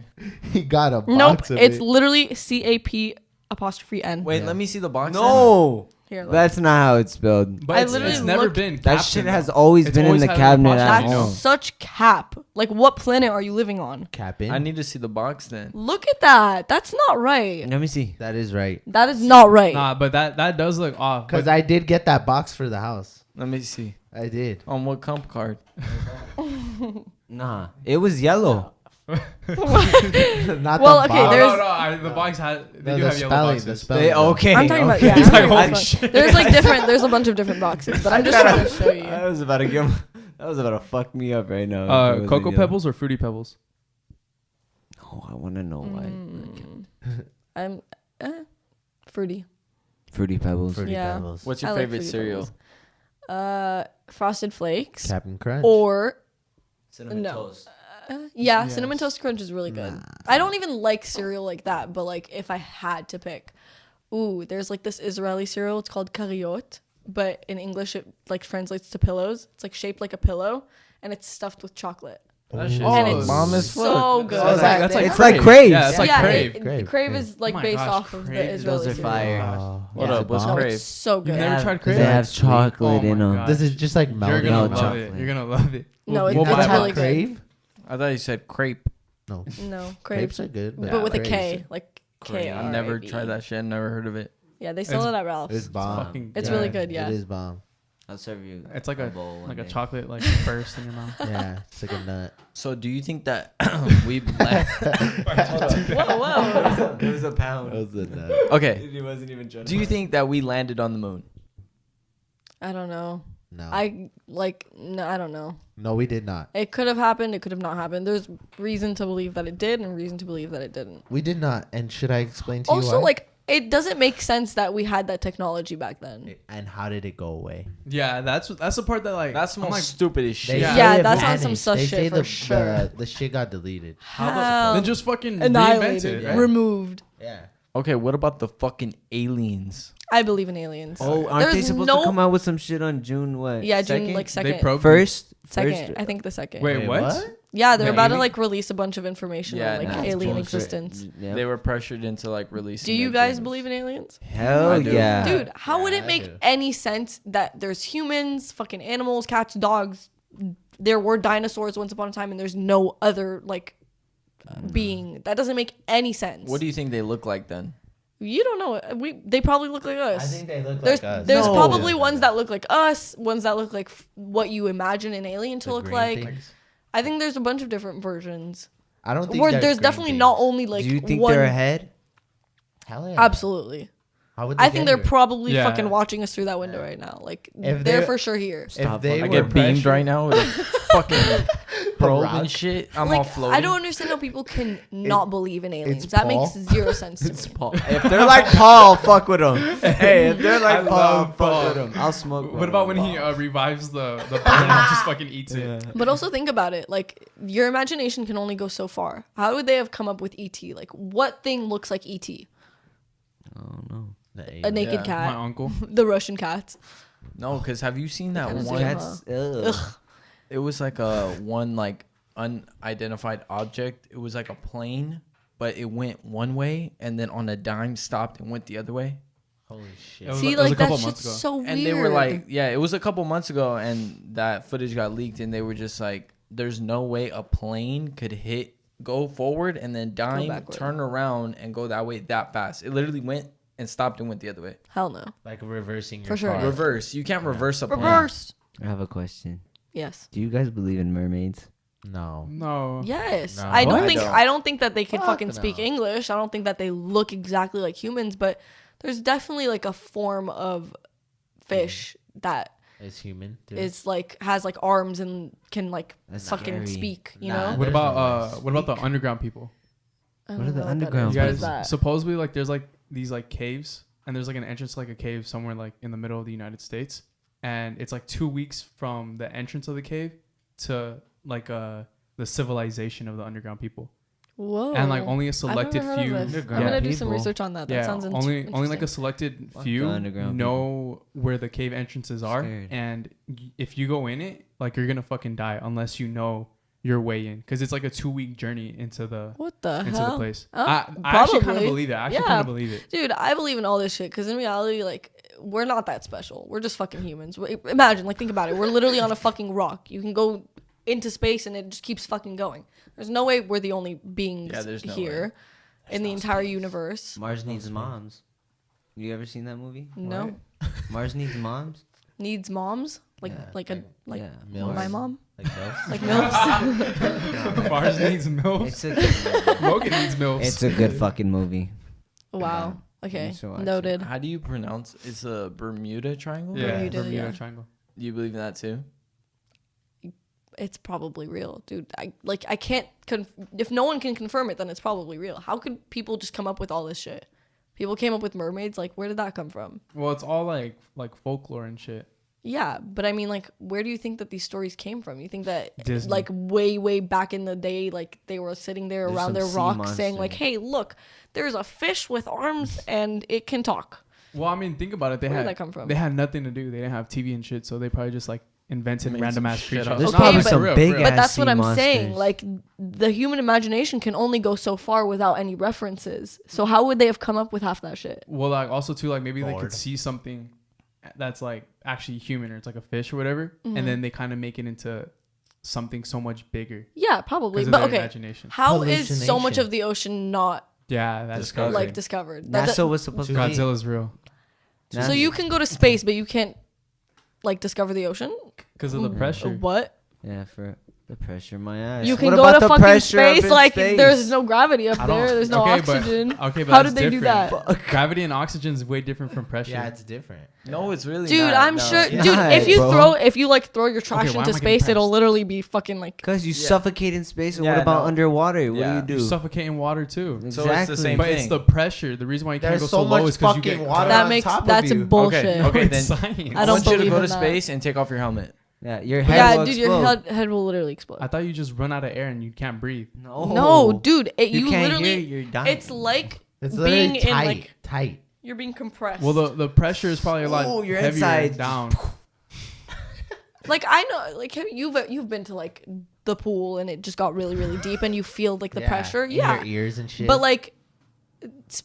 D: He got a box
A: Nope,
D: of
A: it's
D: it.
A: literally CAP''N.
B: Wait,
D: Yeah.
B: let me see the box.
E: No,
A: Here, look.
E: that's not how it's spelled.
C: But
A: I
C: it's
A: literally
C: never
A: looked-
C: been.
E: That
C: Captain,
E: shit
C: though.
E: has always
C: It's
E: been in
C: always
E: the
C: had an
E: cabinet
C: apostrophe.
E: at
A: That's
C: I know.
E: home.
A: such cap. Like, what planet are you living on?
D: Cap in.
B: I need to see the box then.
A: Look at that. That's not right.
E: Let me see.
D: That is right.
A: That is not right.
C: Nah, but that does look off.
D: Because
C: But
D: I did get that box for the house.
B: Let me see.
D: I did.
B: On what comp card?
E: Nah, it was yellow.
D: Not
A: Well,
D: the
A: okay,
D: box.
A: there's-
C: the box had. They
D: No,
C: do
D: the
C: have yellow
D: spelling.
C: boxes.
D: The spelling.
E: Okay.
A: I'm talking about
E: okay.
A: yeah.
C: He's like,
A: I'm
C: holy
A: talking
C: shit.
A: about- There's like different. There's a bunch of different boxes, but I'm just trying to show you.
E: I was about to give. That was about to fuck me up right now. If it wasn't
C: Cocoa
E: yellow.
C: Pebbles or Fruity Pebbles?
E: Oh, I want to know why.
A: I'm fruity.
E: Fruity Pebbles.
D: Fruity
A: Yeah.
D: Pebbles.
B: What's your
A: I like
B: favorite
A: Fruity
B: cereal?
A: Pebbles. Frosted Flakes
D: Captain Crunch.
A: or
E: Cinnamon
A: No.
E: toast.
A: yeah,
C: Yes.
A: Cinnamon Toast Crunch is really good. I don't even like cereal like that, but like if I had to pick, there's like this Israeli cereal. It's called kariot, but in English it like translates to pillows. It's like shaped like a pillow, and it's stuffed with chocolate.
B: That shit's
A: And
C: Oh,
A: it's
B: bomb as fuck.
A: so good.
D: That's like-
C: That's like
E: It's like
C: Crave.
E: Crave.
C: Yeah, it's like
A: yeah,
C: Crave.
D: Crave.
A: Crave is like
C: Oh my
A: based
C: gosh,
A: off of the
C: Crave.
A: Israeli
E: Those are
A: cereal.
E: fire.
B: What
D: yeah.
B: up? What's
A: No,
B: Crave?
A: it's so good.
C: You've never tried Crave?
E: They have
D: That's sweet.
E: chocolate
C: Oh
E: in
C: my
E: them.
C: God.
D: This is just like
C: You're
D: melted.
C: gonna
E: No
C: love
E: chocolate.
C: it. You're gonna love it.
A: No,
C: We'll
A: it's
C: buy
A: really
C: that.
A: good.
D: Crave?
B: I thought you said crepe.
D: No.
A: No,
D: Crepes
A: crepes,
D: are good.
A: but with a
D: Crepes-
A: K, like K.
B: I've never tried that shit. Never heard of it.
A: Yeah, they sell it at Ralph's.
D: It's bomb.
C: fucking
A: It's
C: good.
A: really good, yeah.
D: It is bomb.
E: I'll serve you.
C: It's like a
E: bowl one
C: like a
E: day.
C: chocolate like burst in your mouth.
D: Yeah, it's like a nut.
B: So, do you think that we left?
A: Whoa, whoa.
E: It was a
D: That
E: pound.
D: was a nut.
B: Okay.
E: He wasn't even trying.
B: Do you think that we landed on the moon?
A: I don't know.
D: No.
A: No, I don't know.
D: No, we did not.
A: It could have happened. It could have not happened. There's reason to believe that it did, and reason to believe that it didn't.
D: We did not. And should I explain to you
A: Also,
D: why?
A: like, it doesn't make sense that we had that technology back then.
D: And how did it go away?
C: Yeah, that's the part that like
B: That's the
C: I'm
B: most
C: like,
B: stupidest shit.
C: Yeah.
A: Yeah,
D: say it
A: that's on some
D: vanished.
A: sus
D: They
A: shit
D: say
A: for sure.
D: The shit got deleted.
A: How?
C: then just fucking
A: Annihilated,
C: reinvented. Right?
A: removed.
D: Yeah.
B: Okay, what about the fucking aliens?
A: I believe in aliens.
E: Oh, aren't they
A: There's
E: supposed
A: no-
E: to come out with some shit on June what?
A: Yeah, June
E: Second?
A: like
C: They
A: second.
C: probed
E: First.
A: Second, I think the second.
C: Wait, what?
A: Yeah, they're
C: The
A: about to
C: alien-
A: like release a bunch of information
B: Yeah,
A: on like
B: nah, it's
A: alien
B: bullshit.
A: existence.
E: Yeah.
B: They were pressured into like releasing.
A: Do you
B: their
A: guys
B: things.
A: believe in aliens?
E: Hell
B: I do.
E: yeah.
A: Dude, how would
D: Yeah,
A: it
D: I
A: make
D: do.
A: any sense that there's humans, fucking animals, cats, dogs? There were dinosaurs once upon a time, and there's no other like being. That doesn't make any sense.
B: What do you think they look like then?
A: You don't know. They probably look like us.
D: they look
A: There's
D: like us.
A: there's
D: No.
A: probably ones that look like us, ones that look like what you imagine an alien to
D: The
A: look
D: green
A: like.
D: things.
A: I think there's a bunch of different versions.
D: I don't think
A: Where
D: they're
A: there's
D: green
A: definitely
D: things.
A: not only like
E: Do you think
A: one.
E: they're ahead?
D: Hell yeah.
A: Absolutely.
D: How would
A: I
D: they
A: think
D: get
A: they're
D: here?
A: probably
C: Yeah.
A: fucking watching us through that window right now. Like
D: If
A: they're
D: they-
A: for sure here.
D: If they
B: I
D: were
B: get beamed
D: pressured-
B: right now with a fucking probe
D: rock.
B: and shit. I'm all
A: Like
B: floating.
A: I don't understand how people can not believe in aliens.
D: it's
A: That
D: Paul.
A: makes zero sense to
E: It's
A: me.
E: Paul. If they're like Paul, fuck with them. Hey, if they're
C: I
E: like Paul,
C: love
E: fuck
C: Paul.
E: with them. I'll smoke.
C: What about when he revives the bird and just fucking eats it?
A: But also think about it. Like your imagination can only go so far. How would they have come up with ET? Like what thing looks like ET?
E: Oh no.
A: A naked
B: Yeah.
C: My
A: cat.
C: uncle.
A: The Russian cats.
B: No, because have you seen that
A: Kinda
B: one?
A: cats.
E: Ugh.
B: It was like a one like unidentified object. It was like a plane, but it went one way and then on a dime stopped and went the other way.
D: Holy shit.
C: It was
A: See,
C: it was a
A: like
C: couple
A: that
C: months
A: shit's
C: ago.
A: so weird.
B: And they were like, yeah, it was a couple months ago, and that footage got leaked, and they were just like, there's no way a plane could go forward and then dime,
A: backward.
B: turn around, and go that way that fast. It literally went and stopped and went the other way.
A: hell no.
D: Like reversing your
A: For sure.
D: car.
B: Reverse. You can't reverse a plane.
A: Reverse.
E: I have a question.
A: Yes.
E: Do you guys believe in mermaids?
D: No.
C: No.
A: Yes.
D: No.
A: I don't
B: What?
A: think I don't think that they could
D: Fuck
A: fucking
D: no.
A: speak English. I don't think that they look exactly like humans, but there's definitely like a form of fish that
D: It's human. Too.
A: is like has like arms and can like
E: That's
A: fucking
E: scary.
A: speak. You
D: Nah,
A: know.
C: What
D: There's no
C: about what about the underground people?
A: I
E: What
A: don't
E: are the
A: know that
E: underground
A: is.
C: You
A: What
C: guys
A: is that?
C: supposedly like there's like these like caves and there's like an entrance to like a cave somewhere like in the middle of the United States, and it's like 2 weeks from the entrance of the cave to like the civilization of the underground people.
A: Whoa.
C: And like only a
A: I've
C: selected
A: never heard
C: few.
A: of this.
E: Underground
A: I'm gonna do some
E: people.
A: research on that. That
C: Yeah,
A: sounds
C: only like a
A: interesting.
C: selected
E: Fuck
C: few
E: the underground
C: know where the cave entrances are,
E: Scared.
C: and if you go in it, like you're gonna fucking die unless you know your way in, because it's like a 2-week journey into the
A: What the
C: into
A: hell?
C: the place.
A: Oh,
C: I actually kind of
A: probably.
C: believe it. I actually
A: Yeah.
C: kind of believe it.
A: Dude, I believe in all this shit because in reality, like, we're not that special. We're just fucking humans. Imagine, like, think about it. We're literally on a fucking rock. You can go into space and it just keeps fucking going. There's no way we're the only beings
B: there's no
A: here in the entire universe.
E: Mars needs moms. You ever seen that movie?
A: No.
E: Mars needs moms.
A: Needs moms? Like,
E: Yeah.
A: like a, like,
E: yeah,
D: milfs.
A: my mom?
D: Like those?
A: Like MILFs?
C: Mars needs milk.
E: It's a good movie.
C: Logan needs milk.
E: It's a good fucking movie.
A: Wow. Okay.
E: You should watch it.
A: Noted.
B: How do you pronounce? It's a Bermuda Triangle.
C: yeah,
A: Bermuda, yeah.
C: Triangle.
B: Do you believe in that too?
A: It's probably real, dude. I can't if no one can confirm it, then it's probably real. How could people just come up with all this shit? People came up with mermaids. Like, where did that come from?
C: Well, it's all like folklore and shit.
A: Yeah, but I mean, like, where do you think that these stories came from? You think that,
C: Disney.
A: like, way back in the day, like, they were sitting there
E: There's
A: around
E: some
A: their
E: sea
A: rock
E: monster.
A: saying, like, hey, look, there's a fish with arms and it can talk.
C: Well, I mean, think about it. They
A: Where did
C: had
A: that come from?
C: They had nothing to do. They didn't have TV and shit, so they probably just like invented
B: Made
C: random
B: some
C: ass
B: shit
C: creatures.
B: up.
E: There's
A: Okay,
E: probably
A: but-
E: some
C: For real,
E: big
C: for real.
A: But that's
E: sea
A: what I'm
E: monsters.
A: saying. Like, the human imagination can only go so far without any references. So how would they have come up with half that shit?
C: Well, like also too, like maybe they
D: Bored.
C: could see something that's like actually human, or it's like a fish or whatever,
A: Mm-hmm.
C: and then they kind of make it into something so much bigger
A: Yeah, probably.
C: because of
A: But
C: their
A: okay,
C: imagination.
A: how is so much
D: Hallucination.
A: of the ocean not,
C: Yeah, that's
B: Discovered.
A: like,
C: crazy.
A: discovered?
E: NASA was supposed to.
C: Godzilla's real
A: So you can go to space, but you can't, like, discover the ocean?
C: because of the pressure.
A: What?
E: Yeah, for the pressure in my ass.
A: You can
E: What
A: go
E: about
A: to
E: the
A: fucking
E: pressure up
A: space,
E: in
A: like,
E: space?
A: there's no gravity up
C: I don't-
A: there. There's no
C: okay, but-
A: oxygen.
C: Okay, but
A: How
C: that's
A: did they do that?
C: different. Gravity and oxygen is way different from pressure.
D: Yeah, it's different.
B: No, it's really
A: Dude,
B: not.
A: I'm
B: No.
A: sure.
D: Yeah.
A: Dude, if you
E: Bro.
A: if you like throw your trash
C: Okay, why
A: into
C: am I getting
A: space, it'll
C: pressed?
A: literally be fucking like.
E: Because you
B: Yeah.
E: suffocate in space, and
B: Yeah,
E: what about
B: no.
E: underwater? What
B: Yeah.
E: do
C: You
E: you do?
C: suffocate in water too.
B: So it's the
E: Exactly.
B: same
C: But
B: thing.
C: it's the pressure. The reason why you can't
D: There's
C: go
D: so
C: so low
D: much
C: is because you
D: fucking
C: get
D: water
A: That
D: on
A: makes
D: top of
A: that's
D: you.
A: bullshit.
B: Okay,
C: It's
B: then
C: science.
A: I
B: I
A: don't
B: want you to
A: believe
B: go
A: in
B: to
A: that.
B: space and take off your helmet.
E: Yeah, your head
A: Yeah,
E: will
A: dude,
E: explode.
A: your head will literally explode.
C: I thought you just run out of air and you can't breathe.
A: No, dude,
E: You can't
A: literally.
E: hear, you're dying.
A: It's like
D: It's
A: being
D: literally
A: in
D: tight.
A: like
D: Tight.
A: you're being compressed.
C: Well, the pressure is probably a lot
E: Ooh, your
C: heavier
E: inside
C: down.
A: like I know, like you've been to like the pool and it just got really deep and you feel like the pressure.
D: in
A: Yeah,
D: your ears and shit.
A: but like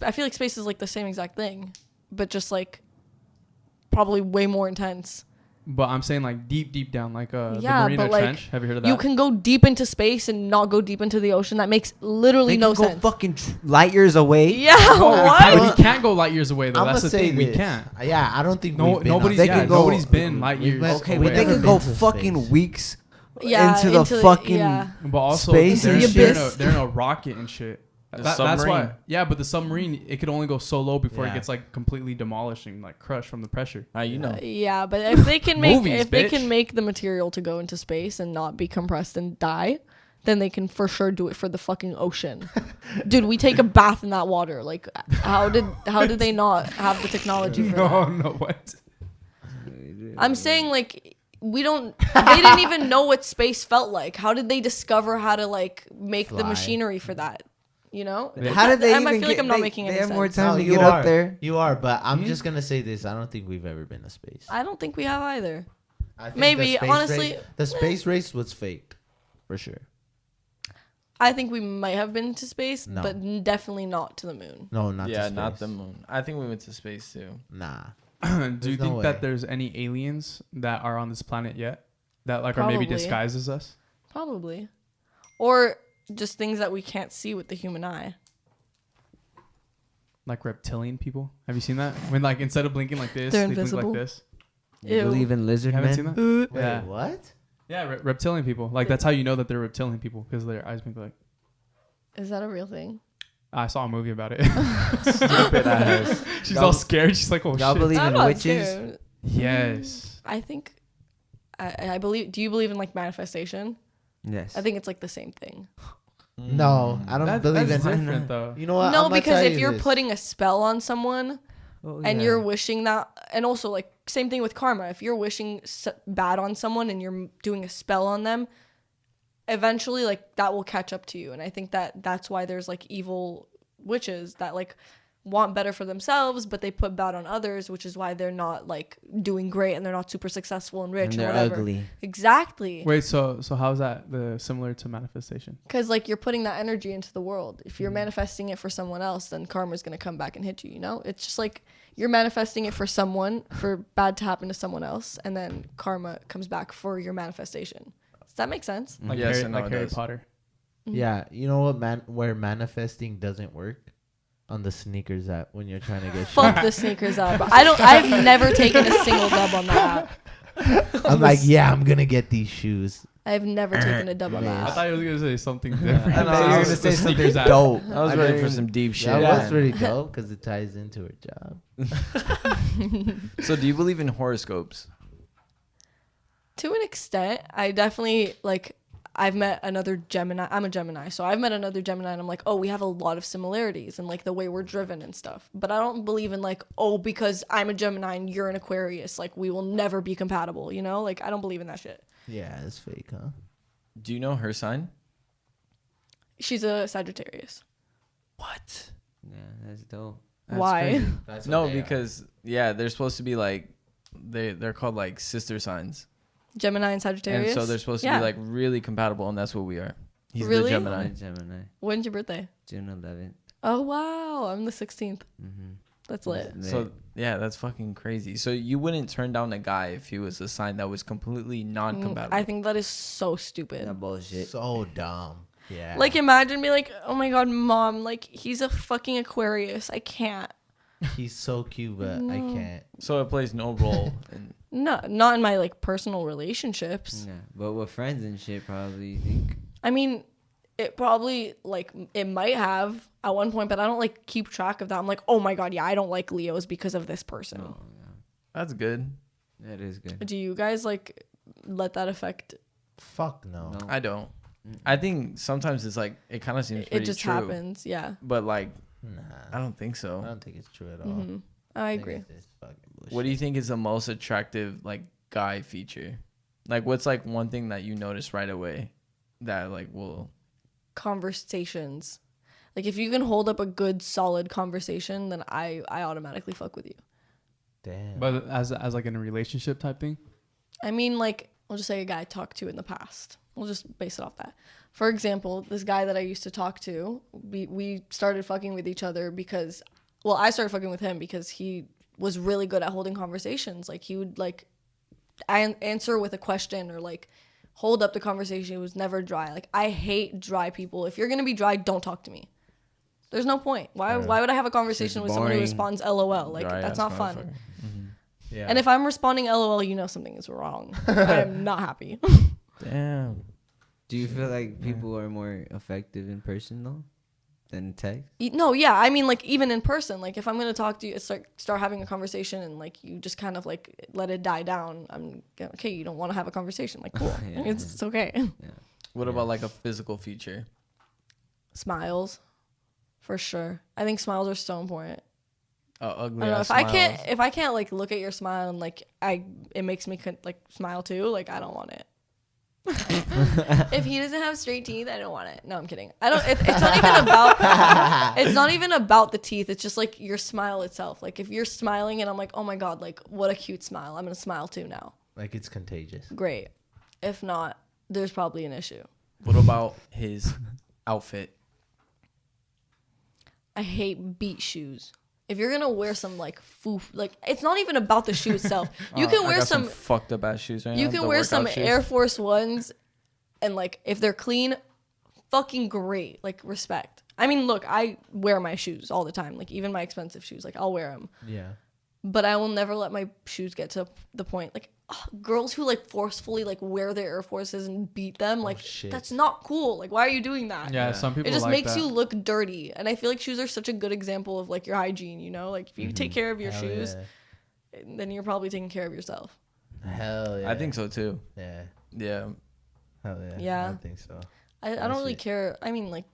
A: I feel like space is like the same exact thing, but just like probably way more intense.
C: But I'm saying like deep down, like the
A: Yeah,
C: Marina
A: but, like,
C: Trench. Have you heard of that?
A: You can go deep into space and not go deep into the ocean. That makes literally
E: They
A: no
E: can go
A: sense.
E: fucking light years away.
A: Yeah,
C: But
A: what?
C: we can't go light years away though.
D: I'm
C: That's
D: gonna
C: the
D: say
C: thing. We
D: this.
C: can't.
D: Yeah, I don't think
C: No,
D: we've been
C: nobody's.
E: They
C: Yeah,
E: can go-
C: nobody's been light
D: we've
C: years.
D: been-
E: Okay,
D: we've
E: but they
D: never
E: can go
D: been to
E: fucking
D: space.
E: weeks
A: Yeah,
E: into the fucking.
A: yeah.
C: But also,
E: Space
C: they're,
E: and
C: they're,
E: shit.
C: in a, they're in a rocket and shit.
B: The
C: That's why.
B: submarine.
C: Yeah, but the submarine, it could only go so low before it
D: Yeah.
C: gets like completely demolished and like crushed from the pressure.
B: You know.
A: Yeah, but if they can make
C: Movies,
A: if they
C: bitch.
A: can make the material to go into space and not be compressed and die, then they can for sure do it for the fucking ocean. Dude, we take a bath in that water. Like how did they not have the technology for that?
C: No, what?
A: I'm saying like they didn't even know what space felt like. How did they discover how to like make the
D: Fly.
A: machinery for that? You know?
E: How did they
A: I
E: even
A: feel like
E: get-
A: I'm not
E: they-
A: making
E: They
A: any
E: have more
A: sense.
E: time to
D: you
E: get
D: are.
E: up there.
D: You are, but I'm
C: Hmm?
D: just gonna say this. I don't think we've ever been to space.
A: I don't think we have either.
D: I think
A: Maybe,
D: the space
A: honestly,
D: race, the space race was faked, for sure.
A: I think we might have been to space,
D: No.
A: but definitely not to the moon.
D: No, not
B: Yeah,
D: to
B: not
D: space.
B: the moon. I think we went to space too.
D: Nah.
C: Do you
D: There's no
C: think
D: way.
C: that there's any aliens that are on this planet yet that like are maybe
A: Probably.
C: disguised as us?
A: Probably. Or just things that we can't see with the human eye.
C: Like reptilian people? Have you seen that? When like instead of blinking like this,
A: They're
C: they blink
A: invisible.
C: like this.
E: You
A: Ew.
E: believe in lizard
C: You haven't
E: men?
C: seen that?
D: Wait,
C: Yeah.
D: what?
C: Yeah, reptilian people. Like that's how you know that they're reptilian people because their eyes blink like.
A: Is that a real thing?
C: I saw a movie about it.
B: Stupid ass.
C: She's all scared. She's like, oh
E: Y'all
C: shit.
E: believe
A: I'm
E: in
A: not
E: witches?
A: scared.
C: Yes.
A: I think I believe. Do you believe in like manifestation?
E: Yes.
A: I think it's like the same thing.
D: No, I don't believe in
C: that's different though.
D: You know what?
A: No,
D: I'ma
A: because
D: tell
A: if
D: you
A: you're
D: this.
A: putting a spell on someone and you're wishing that, and also like same thing with karma. If you're wishing bad on someone and you're doing a spell on them, eventually like that will catch up to you. And I think that that's why there's like evil witches that like want better for themselves, but they put bad on others, which is why they're not like doing great and they're not super successful and rich
E: And
A: or
E: they're
A: whatever.
E: ugly.
A: Exactly.
C: Wait, so how's that similar to manifestation?
A: Because like you're putting that energy into the world. If you're manifesting it for someone else, then karma's gonna come back and hit you. You know, it's just like you're manifesting it for someone, for bad to happen to someone else, and then karma comes back for your manifestation. Does that make sense?
C: Like
B: Yes,
C: Harry,
B: I know
C: like
B: it
C: Harry
B: does.
C: Potter.
D: Yeah, you know what, where manifesting doesn't work? On the sneakers app when you're trying to get
A: Fuck the sneakers app. I've never taken a single dub on that app.
D: I'm like, yeah, I'm gonna get these shoes.
A: I've never taken a dub on
D: Man.
A: that
C: I
A: app.
C: thought you were gonna say something different.
B: I know,
E: I thought you were gonna
C: The
E: say something
C: sneakers app.
E: dope.
B: I was
D: I
B: ready
D: didn't
B: for
D: even-
B: some deep shit.
D: That
B: man.
D: was pretty dope because it ties into her job.
B: So do you believe in horoscopes?
A: To an extent, I definitely like. I've met another Gemini. I'm a Gemini, so I've met another Gemini, and I'm like, oh, we have a lot of similarities and like the way we're driven and stuff. But I don't believe in like, oh, because I'm a Gemini and you're an Aquarius, like we will never be compatible. You know, like I don't believe in that shit.
D: Yeah, it's fake, huh?
B: Do you know her sign?
A: She's a Sagittarius.
B: What?
E: Yeah, that's dope.
B: That's
A: Why?
B: crazy. No, because they're supposed to be like they're called like sister signs.
A: Gemini and Sagittarius.
B: And so they're supposed to be like really compatible, and that's what we are. He's
A: Really?
B: the Gemini.
E: I'm a Gemini.
A: When's your birthday?
E: June 11th.
A: Oh wow, I'm the 16th.
E: Mm-hmm.
A: That's lit.
B: So yeah, that's fucking crazy. So you wouldn't turn down a guy if he was a sign that was completely non-compatible.
A: I think that is so stupid.
E: That bullshit.
D: So dumb. Yeah.
A: Like imagine me like, oh my god, mom, like he's a fucking Aquarius. I can't.
D: He's so cute, but I can't.
B: So it plays no role.
A: No, not in my like personal relationships.
E: Yeah, but with friends and shit, probably you think.
A: I mean, it probably like it might have at one point, but I don't like keep track of that. I'm like, oh my god, yeah, I don't like Leos because of this person.
E: Oh, yeah.
B: That's good.
E: That is good.
A: Do you guys like let that affect?
D: Fuck no.
E: No.
B: I don't. I think sometimes it's like it kind of seems pretty
A: It just
B: true,
A: happens. Yeah.
B: but like
D: Nah.
B: I don't think
D: I
B: so.
D: don't think it's true at all.
A: Hmm. I
D: think
A: agree.
D: it's just fucking bullshit.
B: What do you think is the most attractive like guy feature? Like what's like one thing that you notice right away that like will
A: Conversations. Like if you can hold up a good solid conversation, then I automatically fuck with you.
D: Damn.
C: But as like in a relationship type thing.
A: I mean, like, we'll just say a guy I talked to in the past. We'll just base it off that. For example, this guy that I used to talk to, we started fucking with each other because, well, I started fucking with him because he was really good at holding conversations. Like, he would, like, answer with a question or, like, hold up the conversation. It was never dry. Like, I hate dry people. If you're going to be dry, don't talk to me. There's no point. Why would I have a conversation with someone who
E: boring.
A: responds LOL? Like,
B: dry
A: that's
B: ass
A: not fun.
B: motherfucker.
D: yeah.
A: And if I'm responding LOL, you know something is wrong. I am not happy.
B: Damn.
E: Do you feel like people are more effective in person though than text?
A: No, yeah. I mean, like, even in person, like, if I'm going to talk to you, start having a conversation and, like, you just kind of, like, let it die down. I'm okay, you don't want to have a conversation. Like, cool.
E: Yeah.
A: It's okay.
B: What about like a physical feature?
A: Smiles. For sure. I think smiles are so important.
B: Ugly
A: I don't know,
B: ass
A: if I can't, like, look at your smile and, like, it makes me, like, smile too, like, I don't want it. If he doesn't have straight teeth, I don't want it. No, I'm kidding. I don't. It's not even about. It's not even about the teeth. It's just like your smile itself. Like if you're smiling and I'm like, oh my god, like what a cute smile. I'm gonna smile too now.
D: Like it's contagious.
A: Great. If not, there's probably an issue.
B: What about his outfit?
A: I hate beat shoes. If you're gonna wear some like foof, like it's not even about the shoe itself. You can
B: I
A: wear
B: got
A: some.
B: fucked up ass shoes right now.
A: You can
B: the
A: wear some
B: workout shoes.
A: Air Force Ones, and like if they're clean, fucking great. Like respect. I mean, look, I wear my shoes all the time. Like even my expensive shoes, like I'll wear them.
D: Yeah.
A: But I will never let my shoes get to the point. Like girls who like forcefully like wear their Air Forces and beat them, like
D: shit.
A: that's not cool. Like why are you doing that?
C: Yeah, some people
A: It just
C: like
A: makes
C: that.
A: you look dirty. And I feel like shoes are such a good example of like your hygiene, you know? Like if you take care of your
D: Hell
A: shoes,
D: yeah.
A: then you're probably taking care of yourself.
D: Hell yeah.
B: I think so too.
D: Yeah.
B: Yeah.
D: Hell yeah.
A: Yeah.
D: I think so.
A: I don't really
D: shit.
A: care. I mean, like,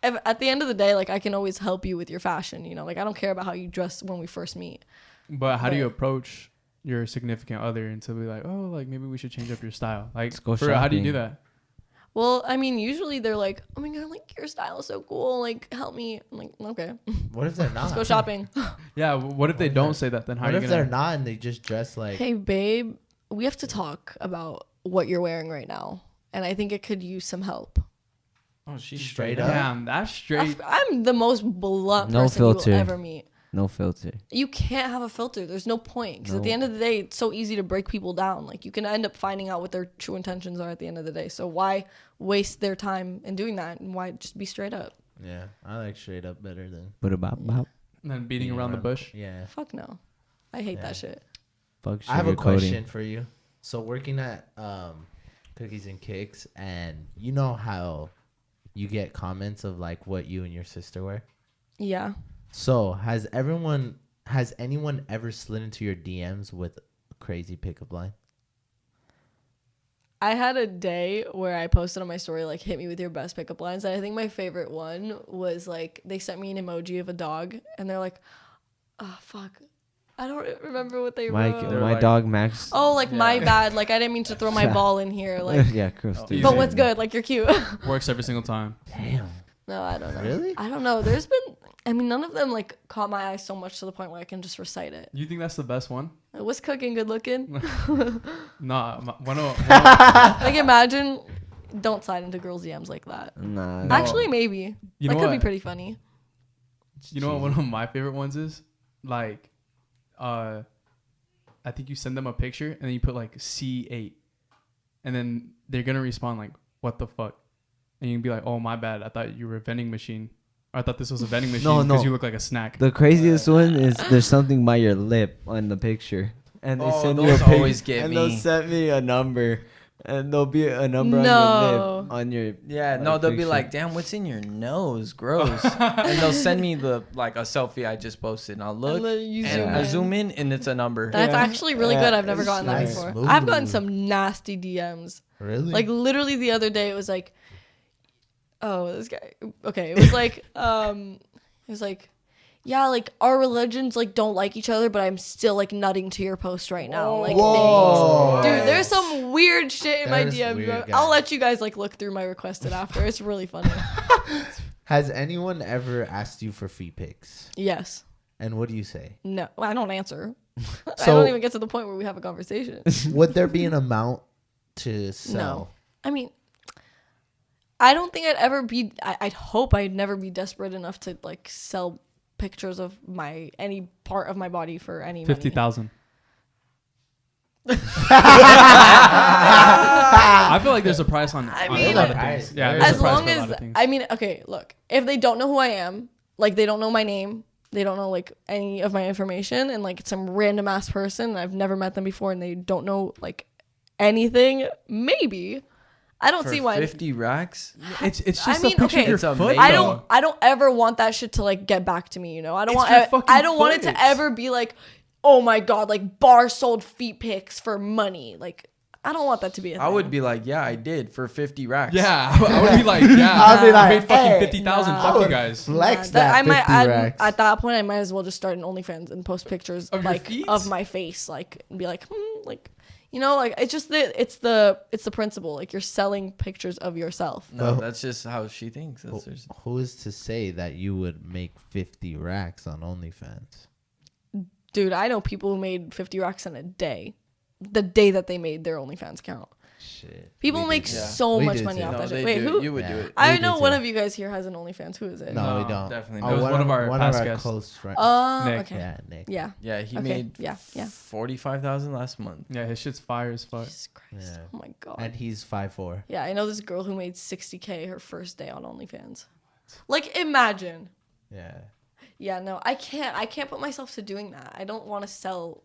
A: at the end of the day, like, I can always help you with your fashion, you know? Like, I don't care about how you dress when we first meet.
C: But how do you
A: But-
C: approach your significant other and to be like, oh, like maybe we should change up your style? Like,
E: Let's go
C: for real, how do you do
E: shopping.
C: that?
A: Well, I mean, usually they're like, oh my God, like, your style is so cool. Like, help me. I'm like, okay,
D: What if they're not?
A: let's go shopping.
C: Yeah. What if they
D: What if
C: don't
D: they're-
C: say that? Then how
D: What
C: are you
D: if
C: gonna?
D: they're not and they just dress like?
A: Hey, babe, we have to talk about what you're wearing right now. And I think it could use some help.
B: Oh, she's
D: Straight
B: straight
D: up.
B: up.
C: Damn, that's straight.
A: I'm the most blunt
E: No
A: person you
E: filter.
A: will ever meet.
E: No filter.
A: You can't have a filter. There's no point. Because at the
E: No.
A: end of the day, it's so easy to break people down. Like, you can end up finding out what their true intentions are at the end of the day. So why waste their time in doing that? And why just be straight up?
D: Yeah, I like straight up better than
E: What about
C: And then beating around the bush.
D: Yeah.
A: Fuck no. I hate that shit.
E: fuck
D: I have a
E: sugarcoating?
D: question for you. So working at Cookies and Cakes, and you know how you get comments of like what you and your sister wear.
A: Yeah.
D: So has anyone ever slid into your DMs with a crazy pickup line?
A: I had a day where I posted on my story, like, hit me with your best pickup lines. And I think my favorite one was, like, they sent me an emoji of a dog. And they're like, oh, fuck. I don't remember what they
E: My
A: wrote.
B: They're
E: my
B: like-
E: dog Max.
A: Oh, like, my
B: Yeah.
A: bad. Like, I didn't mean to throw my ball in here. Like,
E: yeah, Chris.
B: Oh.
E: dude.
A: but what's good? Like, you're cute.
C: Works every single time.
D: Damn.
A: No, I don't know.
D: Really?
A: I don't know. There's been, I mean, none of them, like, caught my eye so much to the point where I can just recite it.
C: You think that's the best one?
A: What's cooking? Good looking?
C: Nah, one of
A: Like, imagine, don't slide into girls' DMs like that.
E: Nah.
C: No.
A: Actually, maybe.
C: You
A: that
C: know
A: could be
C: what?
A: pretty funny.
C: You know what one of my favorite ones is? Like, I think you send them a picture and then you put like C8, and then they're gonna respond like, "What the fuck?" And you can be like, "Oh, my bad. I thought you were a vending machine. Or I thought this was a vending machine
E: No,
C: because
E: no.
C: you look like a snack."
E: The craziest one is there's something by your lip on the picture, and they
B: Oh,
E: send you a
B: those
E: pic,
B: always get
E: and
B: me.
E: they'll send me a number, and there'll be a number on your
A: No.
E: lip on your
B: Yeah, no, they'll be
E: picture.
B: like, "Damn, what's in your nose? Gross." And they'll send me the like a selfie I just posted, and I'll look
A: And then you
B: and I zoom in, and it's a number.
A: That's
E: Yeah.
A: actually really good. I've never
E: it's
A: gotten that
D: nice.
A: before.
D: Smooth.
A: I've gotten some nasty DMs.
D: Really?
A: Like literally the other day, it was like, oh, this guy. Okay, it was like, yeah, like our religions like don't like each other, but I'm still like nutting to your post right now. Like,
D: Whoa.
A: thanks. Dude, there's some weird shit in my
D: That is
A: DM.
D: weird,
A: I'll
D: guys.
A: let you guys like look through my requested after. It's really funny.
D: Has anyone ever asked you for feet pics?
A: Yes.
D: And what do you say?
A: No, I don't answer. I
D: So-
A: don't even get to the point where we have a conversation.
D: Would there be an amount to sell?
A: No. I mean, I don't think I'd ever be. I'd hope I'd never be desperate enough to like sell pictures of any part of my body for any money.
C: 50,000. I feel like there's a price on,
A: I
C: on
A: mean-
C: a lot of
D: There's
C: things.
D: a
C: Yeah,
D: price.
C: there's
A: As
C: a price
A: long
C: for a lot
A: as
C: of things.
A: I mean, okay, look, if they don't know who I am, like they don't know my name, they don't know like any of my information, and like it's some random ass person, and I've never met them before, and they don't know like anything, maybe. I don't
B: For
A: see why.
B: 50 racks.
C: It's just
A: I mean,
C: a picture
A: okay,
C: of your
B: It's
C: foot.
B: amazing.
A: I don't ever want that shit to like get back to me, you know. I don't
C: It's
A: want
C: your fucking
A: I don't want it
C: foot.
A: to ever be like, oh my god, like bar sold feet pics for money. Like I don't want that to be a thing.
B: I would be like, "Yeah, I did for 50 racks."
C: Yeah, I would be like, yeah,
D: I'll be
C: I
D: like,
C: made fucking
D: hey,
C: 50,000.
A: nah.
C: Fuck
D: I
C: you
D: would
C: guys.
D: Flex
A: Nah,
D: that
A: I might
D: 50 racks.
A: at that point I might as well just start an OnlyFans and post pictures
C: Of your
A: like
C: feet?
A: of my face, like and be like, like you know, like it's just it's the principle. Like you're selling pictures of yourself.
B: No,
D: Oh.
B: that's just how she thinks. That's just,
D: Who is to say that you would make 50 racks on OnlyFans?
A: Dude, I know people who made 50 racks in a day. The day that they made their OnlyFans account.
D: Shit.
A: People
D: We
A: make
D: do too.
A: so
D: We
A: much
D: do
A: money
D: too.
A: off
B: no,
A: that
B: they
A: shit. Wait,
B: do.
A: who?
B: You would do
D: Yeah.
B: it.
A: I
D: We
A: know
D: do
A: one
D: too.
A: of you guys here has an OnlyFans. Who is it?
D: No, we
C: No,
D: don't.
B: definitely
C: It was
B: not.
C: one of our
D: one
C: past
D: of our
C: guests.
D: close friends.
C: Nick.
A: Okay.
D: Yeah, Nick.
A: Yeah.
B: Yeah, he
A: Okay,
B: made
A: yeah.
B: 45,000 last month.
C: Yeah, his shit's fire as fuck.
A: Jesus Christ.
D: Yeah.
A: Oh my god.
D: And he's 5'4".
A: Yeah, I know this girl who made 60K her first day on OnlyFans. Like imagine.
D: Yeah.
A: Yeah, no, I can't put myself to doing that. I don't want to sell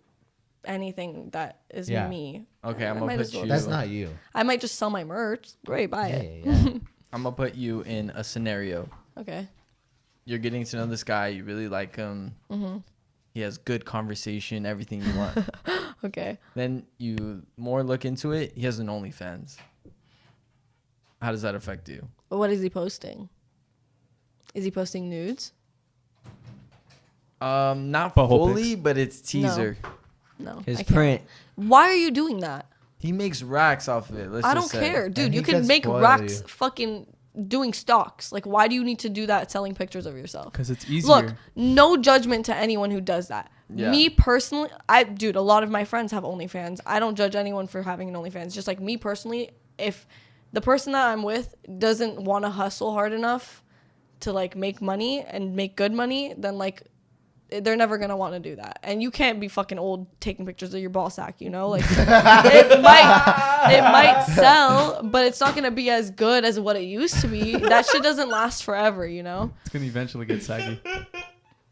A: anything that is
D: Yeah.
A: me.
B: Okay, I'm
A: I
B: gonna
A: might
B: put
A: as well
B: you.
D: That's not you.
A: I might just sell my merch. Great, buy it.
D: Yeah.
B: I'm gonna put you in a scenario.
A: Okay.
B: You're getting to know this guy. You really like him.
A: Mm-hmm.
B: He has good conversation. Everything you want.
A: Okay.
B: Then you more look into it. He has an OnlyFans. How does that affect you?
A: What is he posting? Is he posting nudes?
B: Not
C: Butthole
B: fully, but it's teaser.
A: No.
E: His
A: I can't.
E: print.
A: Why are you doing that?
B: He makes racks off of it. Let's
A: I
B: just
A: don't
B: say.
A: care, dude.
D: And
A: You
D: he
A: can
D: can
A: make
D: spoil
A: racks
D: you.
A: fucking doing stocks. Like, why do you need to do that selling pictures of yourself?
C: Because it's easier.
A: Look, no judgment to anyone who does that.
B: Yeah.
A: Me personally, dude, a lot of my friends have OnlyFans. I don't judge anyone for having an OnlyFans. Just like me personally, if the person that I'm with doesn't want to hustle hard enough to like make money and make good money, then like they're never gonna want to do that. And you can't be fucking old taking pictures of your ball sack, you know? Like it might sell, but it's not gonna be as good as what it used to be. That shit doesn't last forever, you know?
C: It's going to eventually get saggy.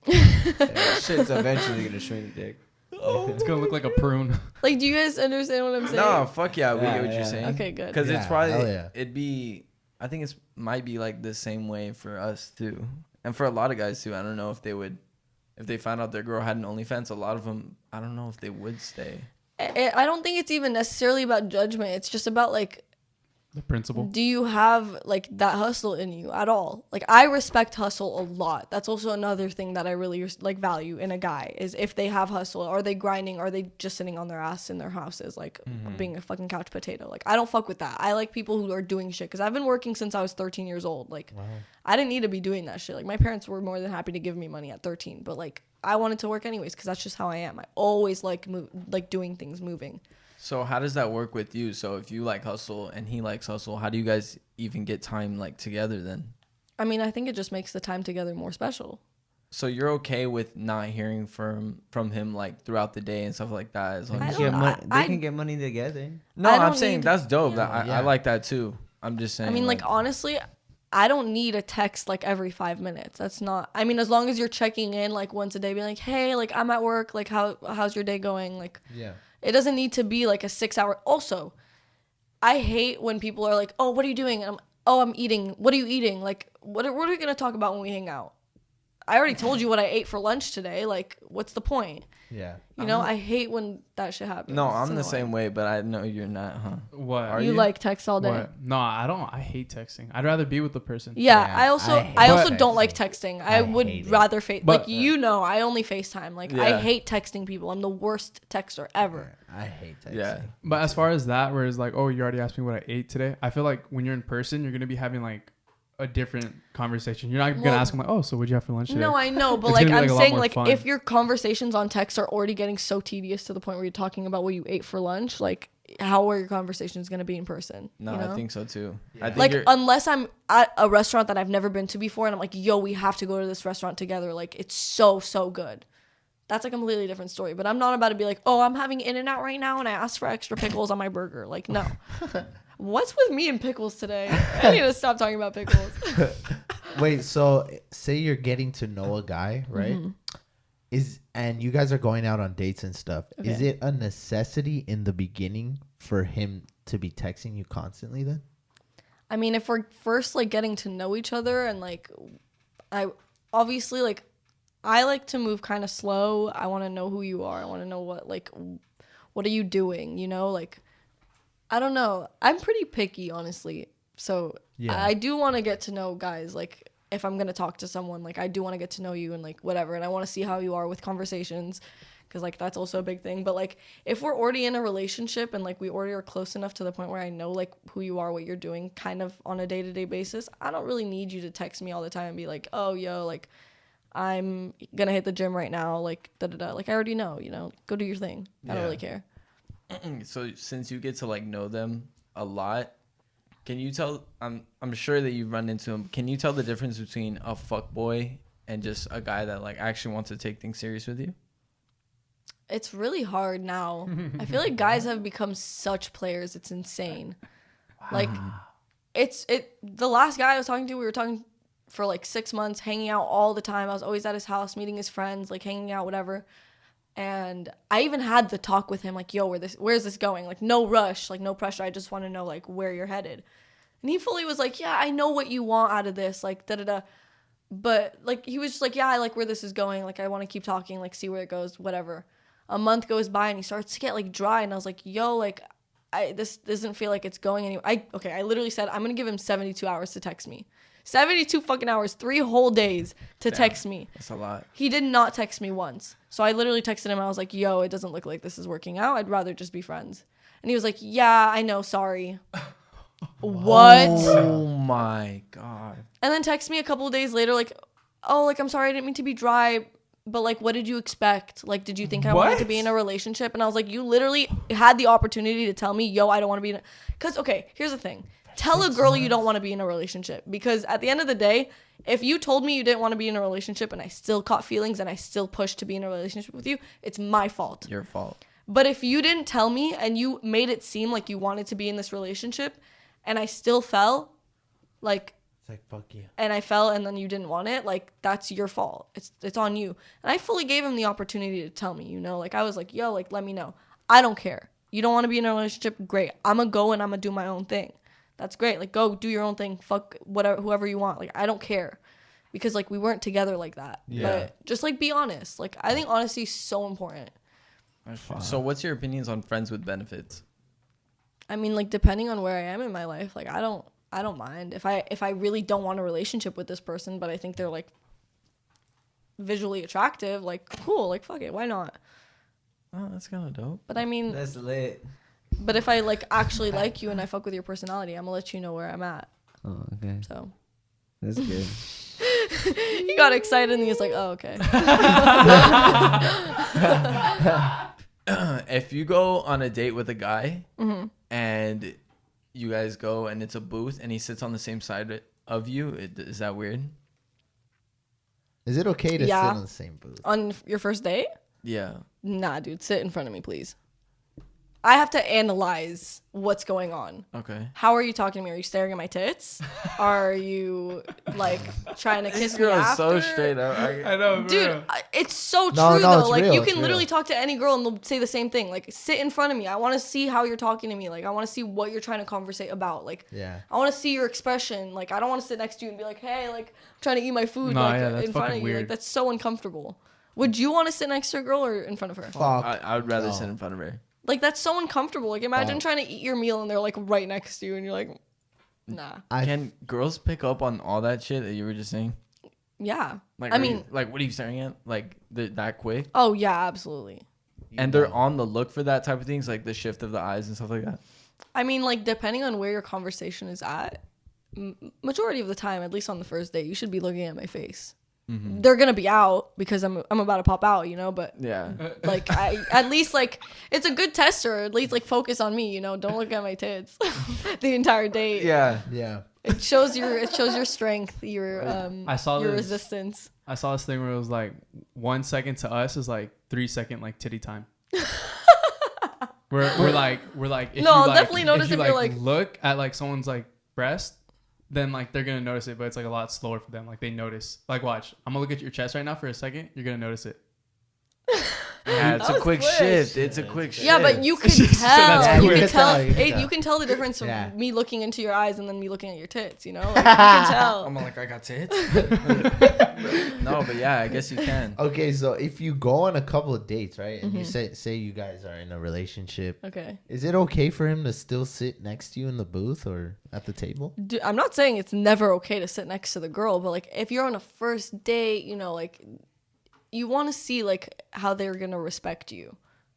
E: Shit's eventually gonna shrink, dick.
C: It's going to look like a prune.
A: Like, do you guys understand what I'm saying?
B: No, fuck yeah, we
E: Yeah,
B: get what you're
E: yeah.
B: saying.
A: Okay, good.
B: Because
D: Yeah,
B: it's probably
D: hell yeah.
B: it'd be. I think it's might be like the same way for us too, and for a lot of guys too. I don't know if they would, if they found out their girl had an OnlyFans. A lot of them, I don't know if they would stay.
A: I don't think it's even necessarily about judgment. It's just about like,
C: The principle.
A: do you have like that hustle in you at all? Like, I respect hustle a lot. That's also another thing that I really like value in a guy is if they have hustle. Are they grinding? Are they just sitting on their ass in their houses like being a fucking couch potato? Like, I don't fuck with that. I like people who are doing shit because I've been working since I was 13 years old. Like, I didn't need to be doing that shit. Like, my parents were more than happy to give me money at 13, but like I wanted to work anyways because that's just how I am. I always like doing things moving.
B: So how does that work with you? So if you like hustle and he likes hustle, how do you guys even get time like together then?
A: I mean, I think it just makes the time together more special.
B: So you're okay with not hearing from him like throughout the day and stuff like that? As long
A: I
B: as
A: don't know.
E: They can get money together.
B: no,
A: I
B: I'm
A: don't
B: saying
A: need-
B: that's dope.
A: yeah.
B: I like that too. I'm just saying.
A: I mean, like honestly, I don't need a text like every 5 minutes. That's not. I mean, as long as you're checking in like once a day, being like, hey, like I'm at work. Like how's your day going? Like
D: Yeah.
A: it doesn't need to be like a 6 hour. Also, I hate when people are like, oh, what are you doing? And I'm eating. What are you eating? Like what are we gonna talk about when we hang out? I already told you what I ate for lunch today. Like, what's the point?
D: Yeah.
A: You know, I hate when that shit happens.
B: no,
A: It's
B: I'm the
A: annoying.
B: same way, but I know you're not, huh?
C: What?
B: Are
A: You
B: you?
A: like text all day?
C: What? No, I don't. I hate texting. I'd rather be with the person.
A: Yeah,
D: Yeah,
A: I also
D: I hate
A: I also
D: texting.
A: don't like texting. I
D: I
A: would
D: hate it.
A: rather
C: But-
A: like you know, I only FaceTime. Like I
B: Yeah.
A: hate texting people. I'm the worst texter ever.
D: I hate texting.
B: Yeah.
C: But as far as that, where it's like, oh, you already asked me what I ate today. I feel like when you're in person, you're gonna be having like a different conversation. You're not
A: Well,
C: gonna ask them like, oh, so what'd you have for lunch today?
A: No, I know, but
C: It's
A: like
C: gonna be,
A: I'm
C: like, a lot
A: saying,
C: more
A: like
C: fun.
A: if your conversations on text are already getting so tedious to the point where you're talking about what you ate for lunch, like how are your conversations gonna be in person?
B: No,
A: you know?
B: I think so too. I think
A: Like
B: you're,
A: unless I'm at a restaurant that I've never been to before and I'm like, yo, we have to go to this restaurant together. Like it's so good. That's a completely different story. But I'm not about to be like, oh, I'm having In-N-Out right now and I asked for extra pickles on my burger. Like, no. What's with me and pickles today? I need to stop talking about pickles.
D: Wait, so say you're getting to know a guy, right? And you guys are going out on dates and stuff. Is
A: Okay.
D: it a necessity in the beginning for him to be texting you constantly then?
A: I mean, if we're first like getting to know each other and like I obviously like I like to move kind of slow. I want to know who you are. I want to know what are you doing, you know? Like I don't know. I'm pretty picky, honestly. So
D: Yeah.
A: I do want to get to know guys. Like if I'm going to talk to someone, like I do want to get to know you and like whatever. And I want to see how you are with conversations because like that's also a big thing. But like if we're already in a relationship and like we already are close enough to the point where I know like who you are, what you're doing kind of on a day-to-day basis, I don't really need you to text me all the time and be like, oh, yo, like I'm going to hit the gym right now. Like da-da-da. Like I already know, you know, go do your thing. I don't
D: Yeah.
A: really care.
B: so since you get to like know them a lot, can you tell? I'm sure that you've run into him. Can you tell the difference between a fuck boy and just a guy that like actually wants to take things serious with you?
A: It's really hard now. I feel like guys have become such players. It's insane. Like the last guy I was talking to, we were talking for like 6 months, hanging out all the time. I was always at his house, meeting his friends, like hanging out, whatever. And I even had the talk with him, like, yo, where's this going? Like, no rush, like, no pressure. I just want to know, like, where you're headed. And he fully was like, yeah, I know what you want out of this, like, da-da-da. But, like, he was just like, yeah, I like where this is going. Like, I want to keep talking, like, see where it goes, whatever. a month goes by and he starts to get like dry, and I was like, yo, like this doesn't feel like it's going anywhere. I literally said I'm gonna give him 72 hours to text me. 72 fucking hours, 3 whole days to text me.
B: That's a lot.
A: He did not text me once. So I literally texted him. I was like, yo, it doesn't look like this is working out. I'd rather just be friends. And he was like, yeah, I know. Sorry. What?
B: Oh my God.
A: And then text me a couple of days later, like, oh, like, I'm sorry. I didn't mean to be dry. But like, what did you expect? Like, did you think I wanted to be in a relationship? And I was like, you literally had the opportunity to tell me, yo, I don't want to be in a... Because, okay, here's the thing. Tell a girl you don't want to be in a relationship, because at the end of the day, if you told me you didn't want to be in a relationship and I still caught feelings and I still pushed to be in a relationship with you, it's my fault.
B: Your fault.
A: But if you didn't tell me and you made it seem like you wanted to be in this relationship and I still fell, like,
D: It's like, fuck you.
A: and I fell and then you didn't want it, like, that's your fault. It's on you. And I fully gave him the opportunity to tell me, you know, like, I was like, yo, like, let me know. I don't care. You don't want to be in a relationship? Great. I'm going to go and I'm going to do my own thing. That's great. Like, go do your own thing. Fuck whatever, whoever you want. Like, I don't care. Because, like, we weren't together like that.
C: Yeah.
A: But just, like, be honest. Like, I think honesty is so important.
B: So what's your opinions on friends with benefits?
A: I mean, like, depending on where I am in my life, like, I don't mind. If I really don't want a relationship with this person, but I think they're, like, visually attractive, like, cool. Like, fuck it. Why not?
B: Oh, that's kind of dope.
A: But, I mean...
E: That's lit.
A: But if I like actually like you and I fuck with your personality, I'm gonna let you know where I'm at.
E: Oh, okay.
A: So
E: That's good.
A: he got excited and he was like, "Oh, okay."
B: If you go on a date with a guy
A: Mm-hmm.
B: and you guys go and it's a booth and he sits on the same side of you, is that weird?
D: Is it okay to
A: Yeah.
D: sit on the same booth?
A: On your first date?
B: Yeah.
A: Nah, dude, sit in front of me, please. I have to analyze what's going on.
B: Okay.
A: How are you talking to me? Are you staring at my tits? Are you like trying to kiss me
B: Girl,
A: after?
B: so straight up.
C: I know,
A: Dude, it's so true
D: No,
A: though.
D: it's
A: Like
D: real,
A: you
D: it's
A: can literally
D: real.
A: talk to any girl and they'll say the same thing. Like, sit in front of me. I want to see how you're talking to me. Like, I want to see what you're trying to conversate about. Like,
D: Yeah.
A: I want to see your expression. Like, I don't want to sit next to you and be like, hey, like, I'm trying to eat my food
C: No,
A: like
C: yeah, that's
A: in front of
C: fucking
A: you. Like,
C: weird.
A: that's so uncomfortable. Would you want to sit next to a girl or in front of her?
D: Fuck.
B: I would rather
D: no.
B: sit in front of her.
A: Like, that's so uncomfortable. Like, imagine
D: Fuck.
A: trying to eat your meal and they're like right next to you and you're like, nah.
B: Can girls pick up on all that shit that you were just saying?
A: Yeah.
B: Like,
A: I mean,
B: like, what are you staring at? Like, that quick?
A: oh yeah, absolutely.
B: And they're on the look for that type of things, like the shift of the eyes and stuff like that.
A: I mean, like, depending on where your conversation is at, majority of the time, at least on the first date, you should be looking at my face.
B: Mm-hmm.
A: They're gonna be out because I'm about to pop out, you know. But
B: Yeah.
A: like, at least like it's a good tester. At least like focus on me, you know. Don't look at my tits the entire date.
B: Yeah.
D: Yeah.
A: It shows your strength, your
C: I saw
A: your
C: this.
A: resistance.
C: I saw this thing where it was like 1 second to us is like 3 second like titty time. we're like if
A: No,
C: you,
A: I'll
C: like,
A: definitely notice
C: you
A: if you're, like-
C: look at like someone's like breast, then like they're gonna notice it, but it's like a lot slower for them. Like they notice. Like watch, I'm gonna look at your chest right now for a second. You're gonna notice it.
B: Yeah, it's
A: That
B: a
A: was
B: quick
A: quick.
B: shift. It's a quick shift.
A: Yeah, but you can
C: That's
A: tell. You
C: quick.
A: can tell.
D: You can tell.
A: You can tell the difference of
D: Yeah.
A: me looking into your eyes and then me looking at your tits. You know, like, you can tell.
B: I'm like, I got tits. No, but yeah, I guess you can.
D: Okay, so if you go on a couple of dates, right, and you
A: Mm-hmm.
D: say you guys are in a relationship,
A: Okay.
D: is it okay for him to still sit next to you in the booth or at the table?
A: Dude, I'm not saying it's never okay to sit next to the girl, but like if you're on a first date, you know, like you want to see like how they're gonna respect you.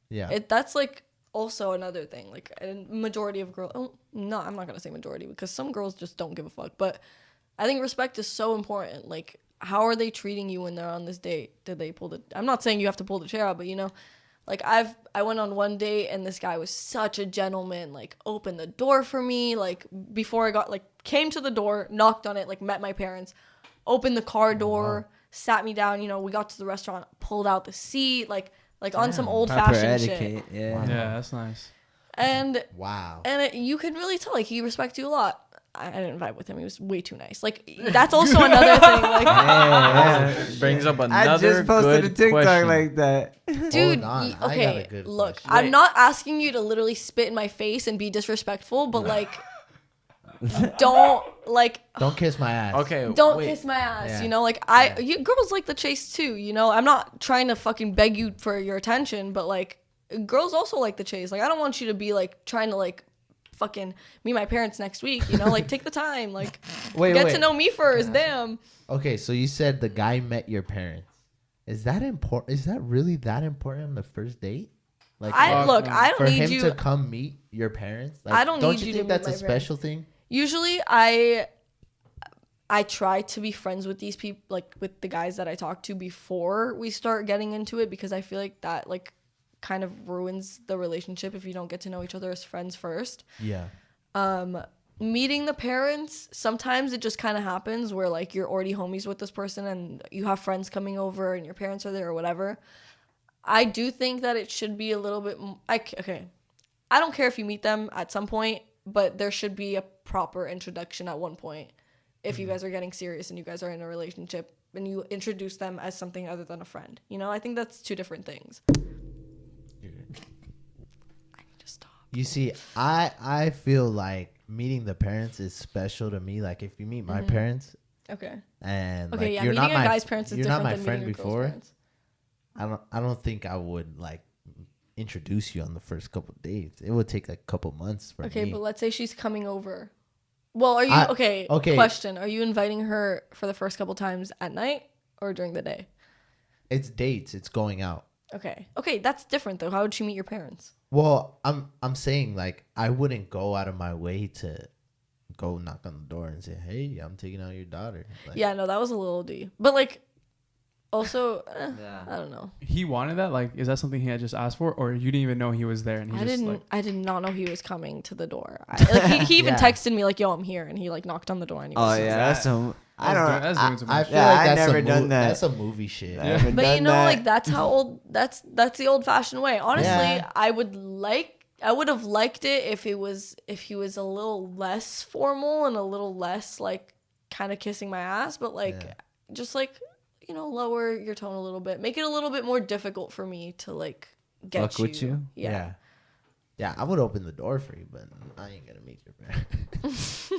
D: Yeah.
A: That's like also another thing. Like a majority of girls, no, I'm not gonna say majority because some girls just don't give a fuck. But I think respect is so important. Like, how are they treating you when they're on this date? Did they pull the? I'm not saying you have to pull the chair out, but you know, like I went on one date and this guy was such a gentleman. Like, opened the door for me. Like before I got like came to the door, knocked on it, like met my parents, opened the car door, sat me down. You know, we got to the restaurant, pulled out the seat, like on some old
E: Proper
A: fashioned shit.
E: etiquette. Yeah.
C: Yeah, that's nice.
A: And
D: Wow.
A: you could really tell, like, he respects you a lot. I didn't vibe with him. He was way too nice. Like, that's also another thing. Like,
E: Yeah.
B: Brings up another
E: I just posted
B: good
E: a TikTok
B: question.
E: like that.
A: dude,
D: Hold on, I got
A: okay,
D: a good
A: look,
D: question.
A: I'm not asking you to literally spit in my face and be disrespectful, but, like, don't like
D: Don't kiss my ass.
B: Okay.
A: don't
B: wait.
A: kiss my ass.
D: Yeah.
A: You know, like you girls like the chase too. You know, I'm not trying to fucking beg you for your attention, but like girls also like the chase. Like I don't want you to be like trying to like fucking meet my parents next week. You know, like take the time, like get to know me first. Damn.
D: Okay, so you said the guy met your parents. Is that important? Is that really that important on the first date? Like,
A: I don't
D: for
A: need
D: him
A: you
D: to come meet your parents. Like,
A: I don't need
D: you
A: you
D: think
A: to
D: that's
A: meet
D: a
A: my
D: special thing?
A: Usually I try to be friends with these people, like with the guys that I talk to before we start getting into it, because I feel like that like kind of ruins the relationship if you don't get to know each other as friends first.
D: Yeah.
A: Meeting the parents, sometimes it just kind of happens where like you're already homies with this person and you have friends coming over and your parents are there or whatever. I do think that it should be a little bit okay. I don't care if you meet them at some point, but there should be a proper introduction at one point. If you guys are getting serious and you guys are in a relationship and you introduce them as something other than a friend. You know, I think that's two different things. I need to stop.
D: You see, I feel like meeting the parents is special to me. Like if you meet my parents
A: Okay.
D: and
A: Okay,
D: like,
A: yeah,
D: you're
A: meeting
D: not
A: a
D: my
A: guy's parents is
D: you're
A: different
D: not my
A: than
D: friend
A: meeting a girl's
D: before.
A: parents.
D: I don't think I would like introduce you on the first couple dates. It would take like a couple months for
A: Okay,
D: me.
A: but let's say she's coming over. Well, are you okay? Question: are you inviting her for the first couple times at night or during the day?
D: It's dates. It's going out.
A: Okay, that's different though. How would she meet your parents?
D: Well, I'm saying like I wouldn't go out of my way to go knock on the door and say, "Hey, I'm taking out your daughter." Like,
A: Yeah, no, that was a little D. But like, also,
E: Yeah.
A: I don't know.
C: He wanted that? Like, is that something he had just asked for? Or you didn't even know he was there? And he
A: I did not know he was coming to the door. He even
D: Yeah.
A: texted me like, "Yo, I'm here," and he like knocked on the door and he
E: Oh
A: was.
E: yeah, that's some. I don't.
C: That's doing too
D: I
C: much.
D: feel
E: Yeah,
D: like
E: I
D: that's
E: never
D: some
E: done that.
D: That's a movie shit.
E: I haven't
A: But you
E: done
A: know,
E: that.
A: like that's how old. That's the old fashioned way. Honestly,
D: Yeah.
A: I would have liked it if he was a little less formal and a little less like kind of kissing my ass, but like
D: Yeah.
A: just like lower your tone a little bit, make it a little bit more difficult for me to like get
E: Fuck with you?
A: Yeah.
D: Yeah, I would open the door for you, but I ain't gonna meet your parents.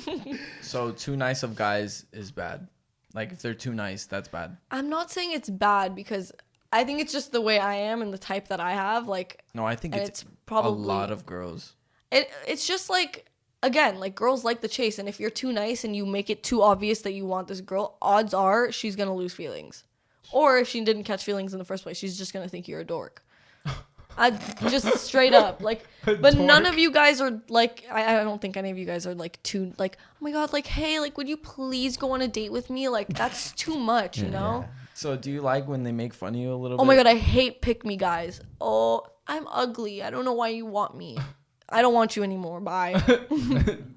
B: So too nice of guys is bad. Like if they're too nice, that's bad.
A: I'm not saying it's bad because I think it's just the way I am and the type that I have. Like,
B: No, I think
A: and
B: it's
A: probably
B: a lot of girls.
A: It's just like, again, like girls like the chase, and if you're too nice and you make it too obvious that you want this girl, odds are she's gonna lose feelings. Or if she didn't catch feelings in the first place, she's just gonna think you're a dork. I just straight up like, but none of you guys are like. I don't think any of you guys are like too like. Oh my god, like hey, like would you please go on a date with me? Like that's too much, you know.
B: So do you like when they make fun of you a little bit?
A: Oh my god, I hate pick me guys. Oh, I'm ugly. I don't know why you want me. I don't want you anymore. Bye.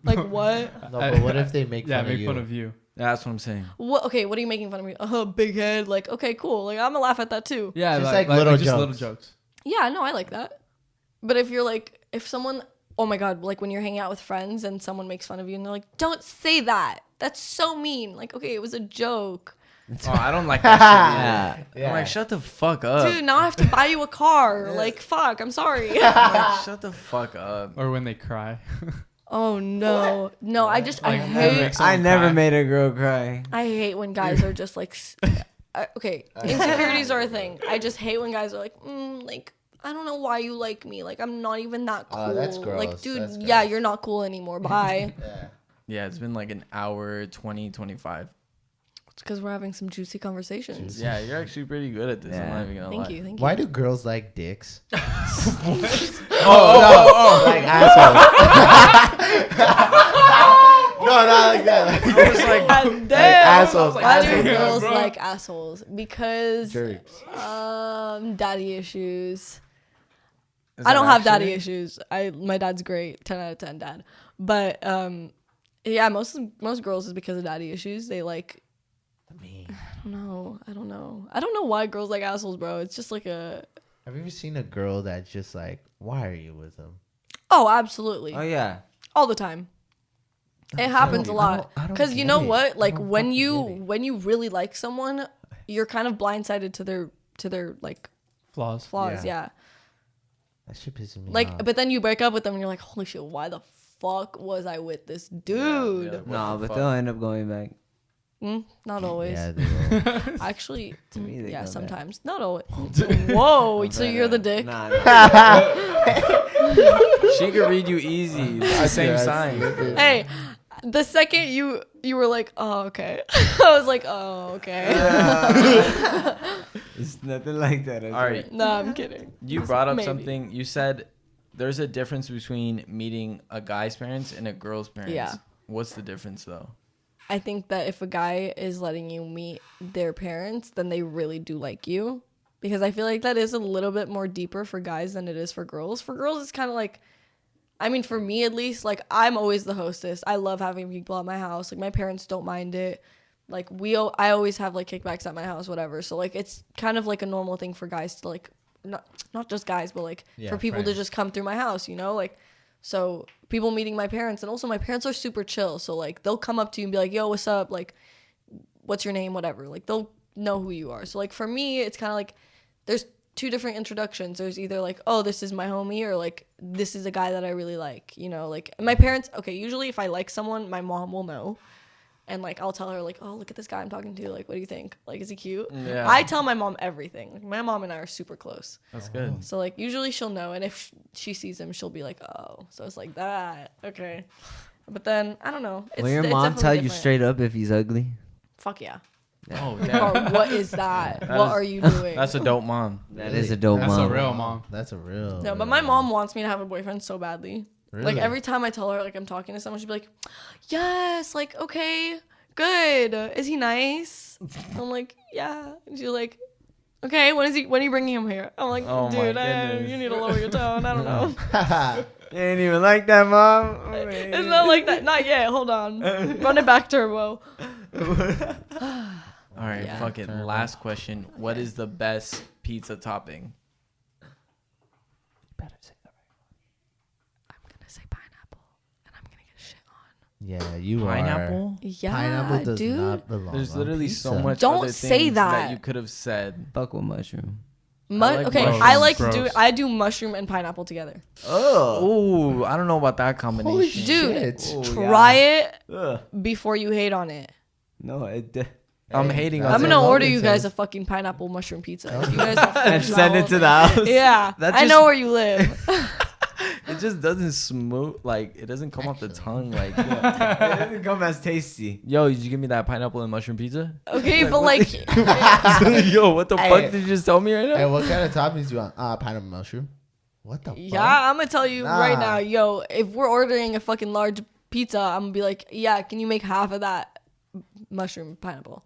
A: Like what?
D: No, but what if they make
C: Yeah,
D: fun of
C: make
D: you?
C: fun of you.
B: Yeah, that's what I'm saying.
A: What? Okay, what are you making fun of me? Big head. Like okay, cool. Like I'm gonna laugh at that too.
C: Yeah,
D: Just like little jokes.
A: Yeah, no, I like that. But if you're like, if someone, oh my god, like when you're hanging out with friends and someone makes fun of you and they're like, don't say that. That's so mean. Like, okay, it was a joke.
B: Oh, I don't like that shit either.
D: Yeah.
B: I'm like, shut the fuck up.
A: Dude, now I have to buy you a car. Like, fuck, I'm sorry.
B: I'm like, shut the fuck up.
C: Or when they cry.
A: Oh no. No, I just,
C: Like,
A: I
C: never
A: hate,
C: make someone
E: I never
C: cry.
E: made a girl cry.
A: I hate when guys are just like, okay, insecurities are a thing. I just hate when guys are like, I don't know why you like me. Like, I'm not even that cool.
D: Oh, that's gross.
A: Like, dude,
D: That's
A: yeah,
D: gross.
A: you're not cool anymore. Bye.
D: Yeah.
B: Yeah, it's been like an hour, 20, 25.
A: It's because we're having some juicy conversations.
B: Yeah, you're actually pretty good at this. I'm
E: Yeah.
B: not even gonna lie.
A: Thank you.
D: Why do girls like dicks?
B: Oh,
D: Like assholes. No, not like that. Like,
B: I was like,
A: God damn.
D: assholes.
A: Why do
D: assholes.
A: girls
C: bro.
A: like assholes? Because
D: Jerks.
A: daddy issues.
B: is
A: I
B: that
A: don't have daddy
B: actually-
A: issues. My dad's great, 10 out of 10 dad. But yeah, most girls is because of daddy issues. They like,
D: Me.
A: I don't know why girls like assholes, bro. It's just like a,
D: Have you ever seen a girl that's just like, why are you with him?
A: oh, absolutely.
E: Oh yeah.
A: All the time. It happens a lot.
D: I don't
A: Because you
D: get
A: know
D: it.
A: what?
D: I
A: Like
D: don't
A: when
D: fucking
A: you
D: get it.
A: when you really like someone, you're kind of blindsided to their like
C: Flaws.
A: flaws.
D: Yeah.
A: Yeah.
D: That shit pisses me
A: Like,
D: off.
A: but then you break up with them and you're like, holy shit, why the fuck was I with this dude?
B: Yeah,
E: Nah,
B: what the
E: but
B: fuck?
E: they'll end up going back.
A: Not always.
D: Yeah, they will.
A: Actually,
E: To me, they
A: yeah,
E: go back.
A: sometimes. Not always. Whoa, so you're the dick?
E: Nah,
B: She could read you easy. It's the same sign.
A: Hey, the second you were like, oh, okay. I was like, oh, okay.
E: it's nothing like that.
B: All right.
A: No, I'm kidding.
B: You brought up
A: Maybe.
B: something. You said there's a difference between meeting a guy's parents and a girl's parents.
A: Yeah.
B: What's the difference though?
A: I think that if a guy is letting you meet their parents, then they really do like you. Because I feel like that is a little bit more deeper for guys than it is for girls. For girls, it's kind of like, I mean, for me at least, like, I'm always the hostess. I love having people at my house. Like, my parents don't mind it. Like, I always have, like, kickbacks at my house, whatever. So, like, it's kind of like a normal thing for guys to, like, not just guys, but, like,
D: Yeah,
A: for people to
D: friends.
A: just come through my house, you know? Like, so people meeting my parents, and also my parents are super chill. So, like, they'll come up to you and be like, yo, what's up? Like, what's your name? Whatever. Like, they'll know who you are. So, like, for me, it's kind of like there's two different introductions. There's either like, oh, this is my homie, or like, this is a guy that I really like, you know? Like, my parents, okay, usually if I like someone, my mom will know. And, like, I'll tell her, like, oh, look at this guy I'm talking to. Like, what do you think? Like, is he cute?
B: Yeah.
A: I tell my mom everything. Like, my mom and I are super close.
B: That's good.
A: So, like, usually she'll know. And if she sees him, she'll be like, oh. So it's like that. Okay. But then, I don't know.
E: Will your
A: it's
E: mom
A: definitely
E: tell you
A: different.
E: straight up if he's ugly?
A: Fuck yeah.
B: Oh
A: Or
B: damn.
A: what is that?
B: That
A: What
B: is-
A: are you doing?
B: That's a dope mom.
E: That is a dope
C: That's
E: mom.
C: a real mom.
D: That's a real.
A: No, but my mom wants me to have a boyfriend so badly.
D: Really?
A: Like, every time I tell her, like, I'm talking to someone, she'll be like, yes, like, okay, good. Is he nice? I'm like, yeah. And she's like, okay, when are you bringing him here? I'm like,
B: Oh my
A: dude,
B: goodness.
A: you need to lower your tone. I don't know.
E: You ain't even like that, mom.
A: It's not like that. Not yet. Hold on. Run it back, turbo.
B: All right,
A: Yeah.
B: fuck it. Last question. What is the best pizza topping?
A: I'm going to say pineapple, and I'm going to get shit on.
D: Yeah, you
B: Pineapple?
A: Yeah,
D: Pineapple does
A: dude.
D: not belong.
B: There's
D: on
B: literally so
D: pizza.
B: much
A: Don't
B: other
A: say
B: things
A: that.
B: you could have said.
E: Fuck with mushroom.
B: I like
A: Okay,
B: mushrooms.
A: I like
C: Gross.
A: I do mushroom and pineapple together.
B: Oh, I don't know about that combination.
D: Holy
A: Dude,
D: shit.
E: Oh,
A: try it
E: Ugh.
A: before you hate on it.
E: No,
B: I'm hating on
A: I'm
B: it.
A: gonna
D: what
A: order
D: Logan
A: you guys
D: says.
A: a fucking pineapple mushroom pizza. If you guys don't
E: and
A: finish
E: send
A: that
E: it to
A: one-
E: the house.
A: Yeah,
B: That
A: I
B: just-
A: know where you live.
B: It just doesn't smooth. Like, it doesn't come off the tongue. Like,
E: It doesn't come as tasty.
B: yo, did you give me that pineapple and mushroom pizza?
A: Okay, but like,
B: Yo, what the
D: Hey.
B: fuck did you just tell me right
D: Hey,
B: now?
D: what kind of toppings do you want? Pineapple mushroom. What the fuck?
A: yeah, I'm gonna tell you right
D: Nah.
A: now, yo, if we're ordering a fucking large pizza, I'm gonna be like, yeah, can you make half of that mushroom pineapple?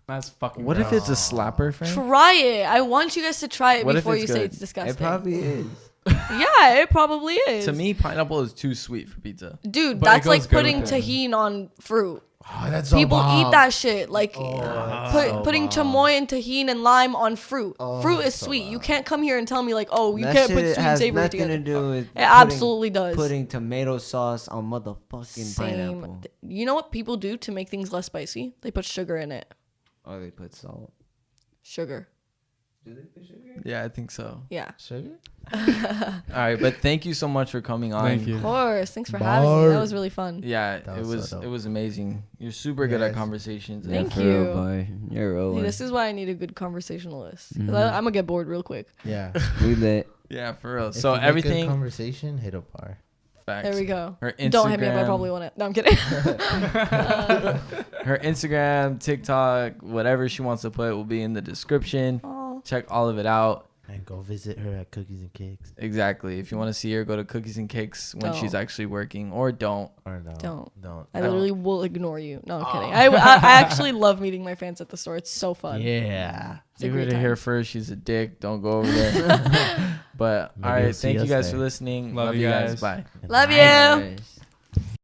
C: That's fucking.
B: What if
C: gross.
B: it's a slapper, friend?
A: Try it. I want you guys to try it
B: What if
A: before
B: it's
A: you say
B: good?
A: it's disgusting.
E: It probably is.
A: Yeah, it probably is.
B: To me, pineapple is too sweet for pizza.
A: dude,
C: But it
A: that's
C: goes
A: like
C: good
A: putting
C: with it.
A: tahini on fruit.
D: Oh, that's so
A: People
D: bomb.
A: eat that shit. Like
B: so
A: putting
B: bomb.
A: chamoy and tahini and lime on fruit.
D: Oh,
A: Fruit is
D: so
A: sweet. You
D: bomb.
A: can't come here and tell me like, oh, you
E: That
A: can't put
E: shit
A: sweet and
E: has
A: savory
E: nothing
A: together.
E: to do with
A: It absolutely does.
E: putting tomato sauce on motherfucking
A: Same.
E: pineapple.
A: You know what people do to make things less spicy? They put sugar in it.
E: Or they put salt.
A: Sugar.
B: Yeah, I think so.
A: Yeah.
D: Sugar?
B: All right, but thank you so much for coming on.
C: Thank you.
A: Of course. Thanks for having me. That was really fun.
B: Yeah,
D: That
B: it
D: was
B: was
D: so dope.
B: it was amazing. You're super good at
D: Yes.
B: conversations.
A: Thank
E: for
A: you.
E: real, boy. You're a real
A: See,
E: one.
A: this is why I need a good conversationalist. 'Cause
E: Mhm.
A: I'm gonna get bored real quick.
D: Yeah.
E: We lit.
B: Yeah, for real.
D: If
B: So
D: you make good
B: everything
D: conversation, hit up our.
B: facts.
A: There we go.
B: Her Instagram,
A: Don't hit me up. I probably want it. No, I'm kidding.
B: her Instagram, TikTok, whatever she wants to put will be in the description.
A: Aw.
B: Check all of it out.
D: And go visit her at Cookies and Cakes.
B: Exactly. If you want to see her, go to Cookies and Cakes when she's
A: Don't.
B: actually working, or don't.
D: Or no.
A: Don't. I
B: don't.
A: literally will ignore you. No, I'm kidding. I actually love meeting my fans at the store. It's so fun.
D: Yeah.
A: It's a
B: You
A: great
B: heard it
A: time.
B: here first. She's a dick. Don't go over there. But
D: Maybe
B: all
D: you'll
B: right.
D: see
B: Thank you
D: us
B: guys
D: there.
B: for listening.
C: Love
B: Love
C: you
B: you guys.
C: guys.
B: Bye.
A: Love you.
E: Nice.